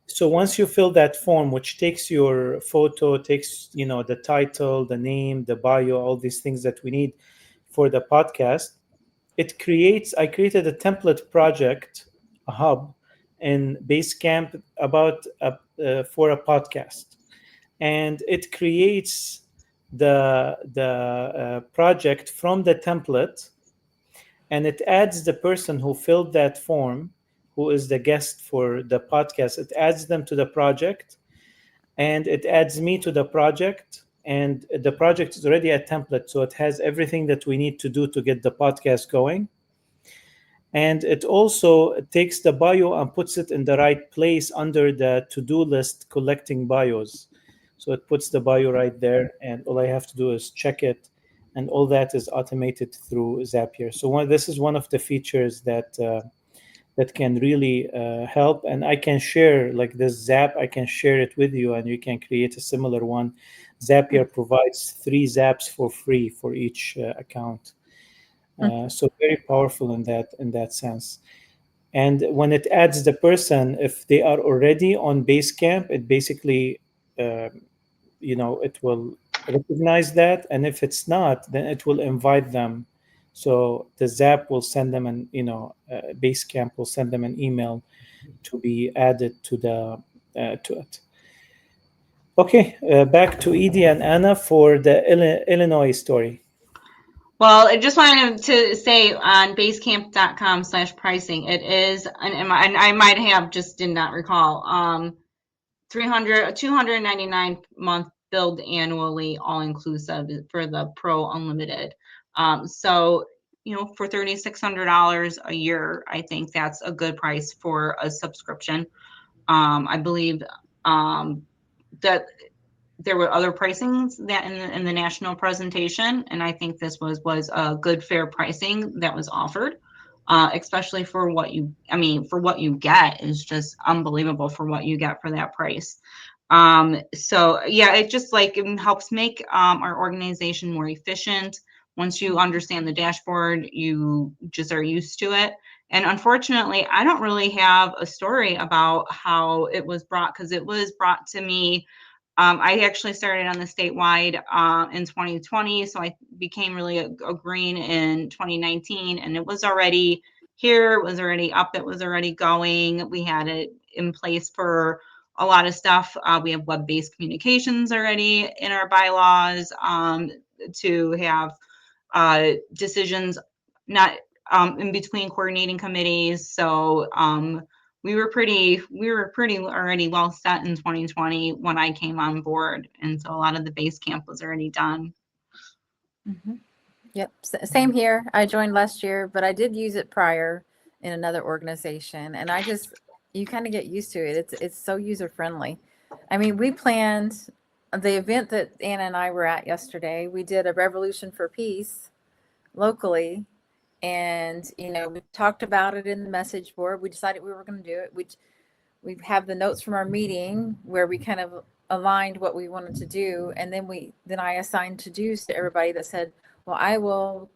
Speaker 1: So once you fill that form, which takes your photo, takes the title, the name, the bio, all these things that we need for the podcast, I created a template project, a hub in Basecamp for a podcast, and it creates the project from the template, and it adds the person who filled that form, who is the guest for the podcast. It adds them to the project, and it adds me to the project. And the project is already a template, so it has everything that we need to do to get the podcast going. And it also takes the bio and puts it in the right place under the to-do list, collecting bios. So it puts the bio right there, and all I have to do is check it, and all that is automated through Zapier. So this is one of the features that can really help. And I can share, like this Zap, I can share it with you, and you can create a similar one. Zapier provides 3 Zaps for free for each account. So very powerful in that sense. And when it adds the person, if they are already on Basecamp, it basically, it will recognize that. And if it's not, then it will invite them So the Zap will send them Basecamp will send them an email to be added to it. Okay, back to Eyde and Anna for the Illinois story.
Speaker 3: Well, I just wanted to say on basecamp.com/pricing, it is, and I might have just did not recall, $299 month billed annually, all inclusive for the Pro Unlimited. So, for $3,600 a year, I think that's a good price for a subscription. I believe that there were other pricings that in the national presentation, and I think this was a good, fair pricing that was offered, especially for what you get is just unbelievable for what you get for that price. So yeah, it just it helps make our organization more efficient. Once you understand the dashboard, you just are used to it. And unfortunately, I don't really have a story about how it was brought, because it was brought to me. I actually started on the statewide in 2020, so I became really a green in 2019, and it was already here, it was already up, it was already going. We had it in place for a lot of stuff. We have web-based communications already in our bylaws to have decisions not in between coordinating committees. So we were pretty already well set in 2020 when I came on board, and so a lot of the Basecamp was already done.
Speaker 2: Mm-hmm. Yep, same here. I joined last year, but I did use it prior in another organization, and you kind of get used to it. It's so user friendly. I mean, we planned the event that Anna and I were at yesterday. We did a Revolution for Peace locally, and we talked about it in the message board. We decided we were going to do it. We have the notes from our meeting where we kind of aligned what we wanted to do, and then I assigned to-dos to everybody that said, well, I will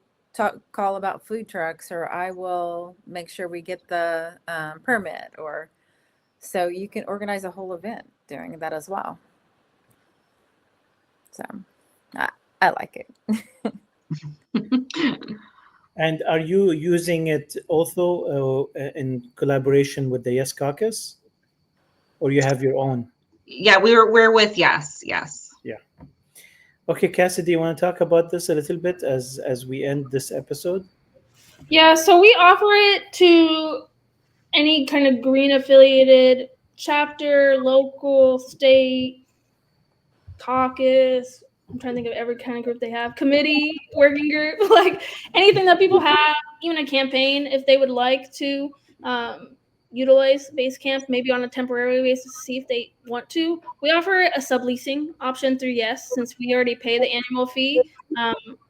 Speaker 2: call about food trucks, or I will make sure we get the permit, or so you can organize a whole event doing that as well. So I like it.
Speaker 1: And are you using it also in collaboration with the Yes Caucus, or you have your own?
Speaker 3: Yeah, we're with Yes.
Speaker 1: Yeah. Okay, Cassie, do you want to talk about this a little bit as we end this episode?
Speaker 4: Yeah, so we offer it to any kind of green affiliated chapter, local, state, caucus. I'm trying to think of every kind of group they have. Committee, working group, like anything that people have, even a campaign, if they would like to utilize Basecamp, maybe on a temporary basis to see if they want to. We offer a subleasing option through Yes, since we already pay the annual fee.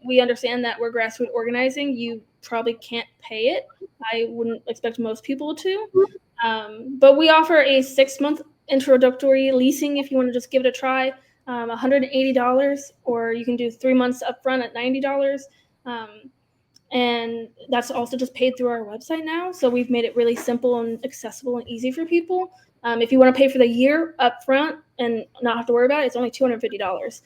Speaker 4: We understand that we're grassroots organizing. You probably can't pay it. I wouldn't expect most people to. But we offer a 6-month introductory leasing if you want to just give it a try. $180, or you can do 3 months upfront at $90. And that's also just paid through our website now. So we've made it really simple and accessible and easy for people. If you want to pay for the year upfront and not have to worry about it, it's only $250.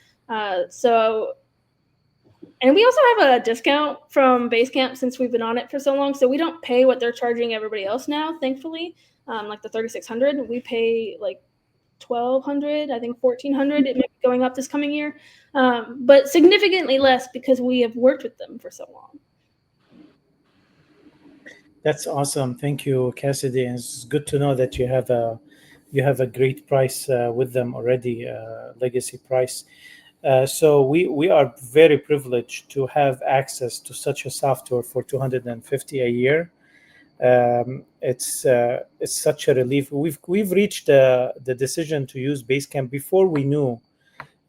Speaker 4: And we also have a discount from Basecamp since we've been on it for so long. So we don't pay what they're charging everybody else now, thankfully. Like the $3,600, we pay like $1,200, I think $1,400. It may be going up this coming year, but significantly less because we have worked with them for so long.
Speaker 1: That's awesome. Thank you, Cassidy. And it's good to know that you have a great price with them already, legacy price. So we are very privileged to have access to such a software for $250 a year. It's such a relief. We've reached the decision to use Basecamp before we knew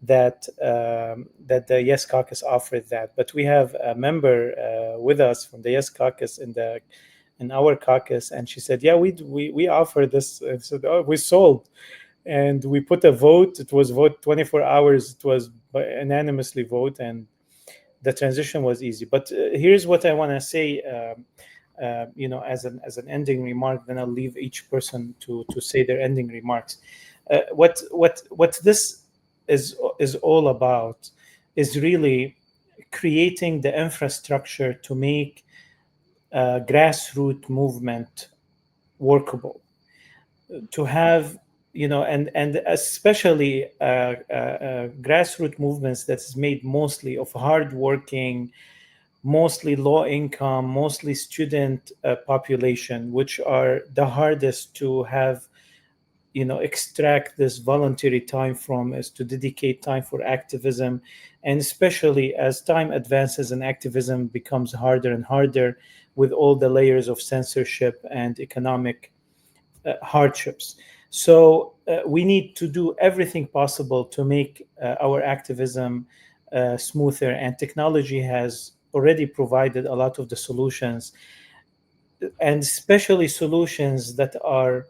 Speaker 1: that the Yes Caucus offered that. But we have a member with us from the Yes Caucus in our caucus, and she said, "Yeah, we offer this." And so we sold, and we put a vote. It was vote 24 hours. It was unanimously vote, and the transition was easy. But here's what I want to say. As an ending remark, then I'll leave each person to say their ending remarks. What this is all about is really creating the infrastructure to make grassroots movement workable, to have, and especially grassroots movements that's made mostly of hardworking, mostly low income, mostly student population, which are the hardest to have, extract this voluntary time from, is to dedicate time for activism. And especially as time advances and activism becomes harder and harder with all the layers of censorship and economic hardships. So we need to do everything possible to make our activism smoother, and technology has already provided a lot of the solutions, and especially solutions that are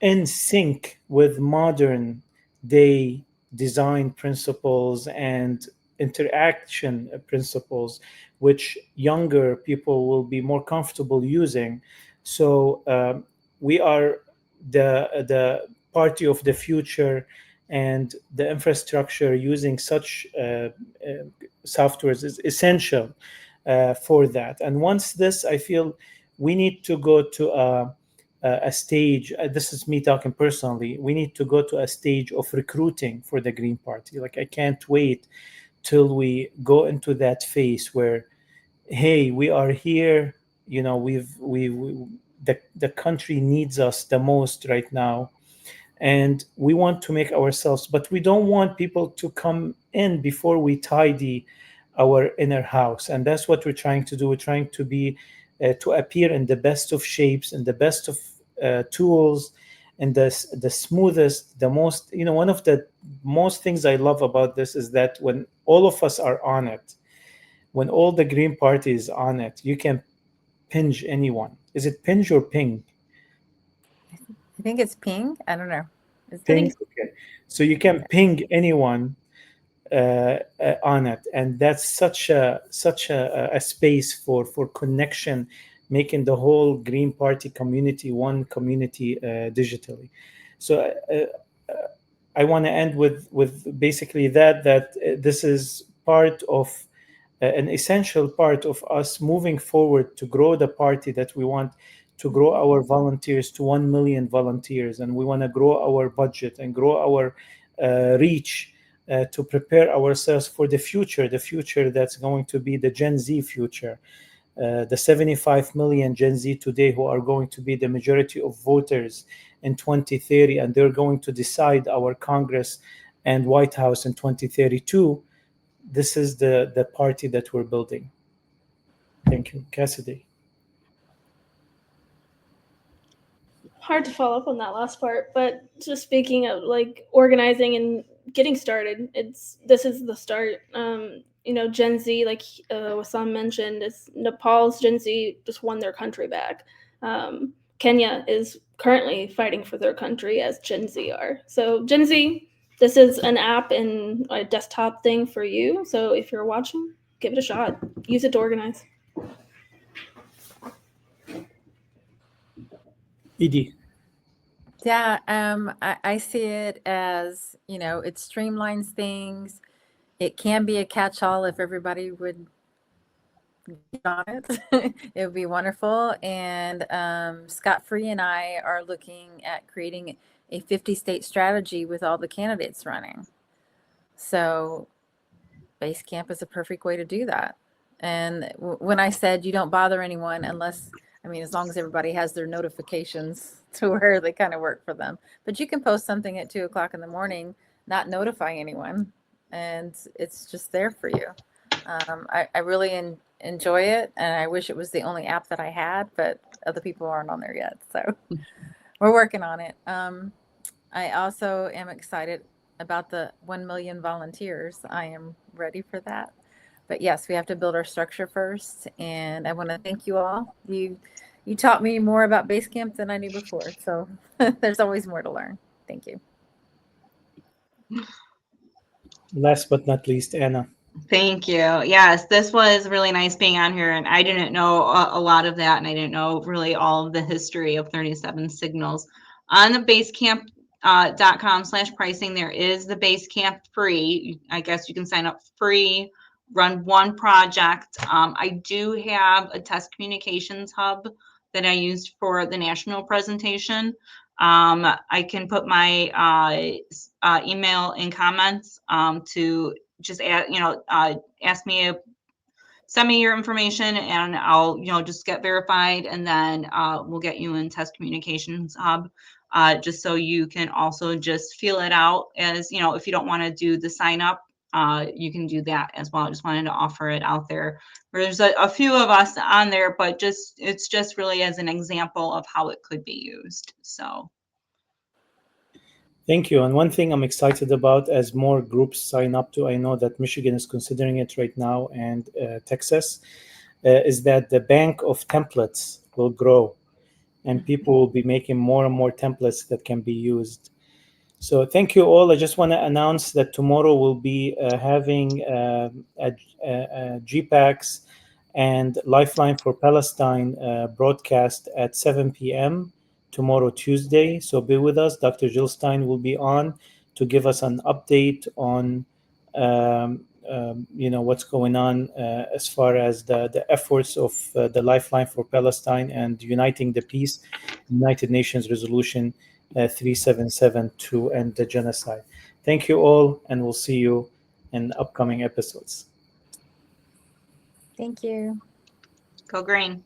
Speaker 1: in sync with modern day design principles and interaction principles, which younger people will be more comfortable using. So we are the party of the future, and the infrastructure using such softwares is essential for that. And once this, I feel we need to go to a stage. This is me talking personally. We need to go to a stage of recruiting for the Green Party. Like, I can't wait till we go into that phase where, hey, we are here. The country needs us the most right now, and we want to make ourselves. But we don't want people to come in before we tidy our inner house, and that's what we're trying to do. We're trying to be to appear in the best of shapes and the best of tools, and the smoothest, the most, one of the most things I love about this is that when all of us are on it, when all the Green Party is on it, you can pinch anyone. Is it pinch or ping?
Speaker 2: I think it's ping. I don't know.
Speaker 1: Ping. Okay. So you can ping anyone on it, and that's such a space for connection, making the whole Green Party community one community digitally. So I want to end with basically that this is part of an essential part of us moving forward to grow the party, that we want to grow our volunteers to 1 million volunteers, and we want to grow our budget and grow our reach to prepare ourselves for the future that's going to be the Gen Z future, the 75 million Gen Z today who are going to be the majority of voters in 2030, and they're going to decide our Congress and White House in 2032. This is the party that we're building. Thank you. Cassidy.
Speaker 4: Hard to follow up on that last part, but just speaking of like organizing and getting started, this is the start. Gen Z, like Wissam mentioned, is Nepal's Gen Z just won their country back. Kenya is currently fighting for their country as Gen Z are. So Gen Z, this is an app and a desktop thing for you. So if you're watching, give it a shot. Use it to organize.
Speaker 1: Eyde.
Speaker 2: Yeah, I see it as, it streamlines things. It can be a catch-all if everybody would get on it. It would be wonderful. And Scott Free and I are looking at creating a 50-state strategy with all the candidates running. So Basecamp is a perfect way to do that. And when I said you don't bother anyone unless, as long as everybody has their notifications to where they kind of work for them. But you can post something at 2:00 in the morning, not notify anyone, and it's just there for you. I really enjoy it, and I wish it was the only app that I had, but other people aren't on there yet. So we're working on it. I also am excited about the 1 million volunteers. I am ready for that. But yes, we have to build our structure first. And I want to thank you all. You taught me more about Basecamp than I knew before. So there's always more to learn. Thank you.
Speaker 1: Last but not least, Anna.
Speaker 3: Thank you. Yes, this was really nice being on here. And I didn't know a lot of that. And I didn't know really all of the history of 37 signals. On the Basecamp.com/pricing, there is the Basecamp free. I guess you can sign up free run one project. I do have a test communications hub that I used for the national presentation. I can put my email in comments to just add, ask me send me your information and I'll, just get verified, and then we'll get you in test communications hub, just so you can also just feel it out as, if you don't want to do the sign up, you can do that as well. I just wanted to offer it out there. There's a few of us on there, but it's just really as an example of how it could be used. So.
Speaker 1: Thank you. And one thing I'm excited about as more groups sign up to, I know that Michigan is considering it right now, and Texas, is that the bank of templates will grow and people will be making more and more templates that can be used. So thank you all. I just want to announce that tomorrow we'll be having GPACs and Lifeline for Palestine broadcast at 7 p.m. tomorrow, Tuesday. So be with us. Dr. Jill Stein will be on to give us an update on what's going on as far as the efforts of the Lifeline for Palestine and uniting the peace, United Nations Resolution 377 to end the genocide. Thank you all, and we'll see you in upcoming episodes.
Speaker 2: Thank you.
Speaker 3: Go green.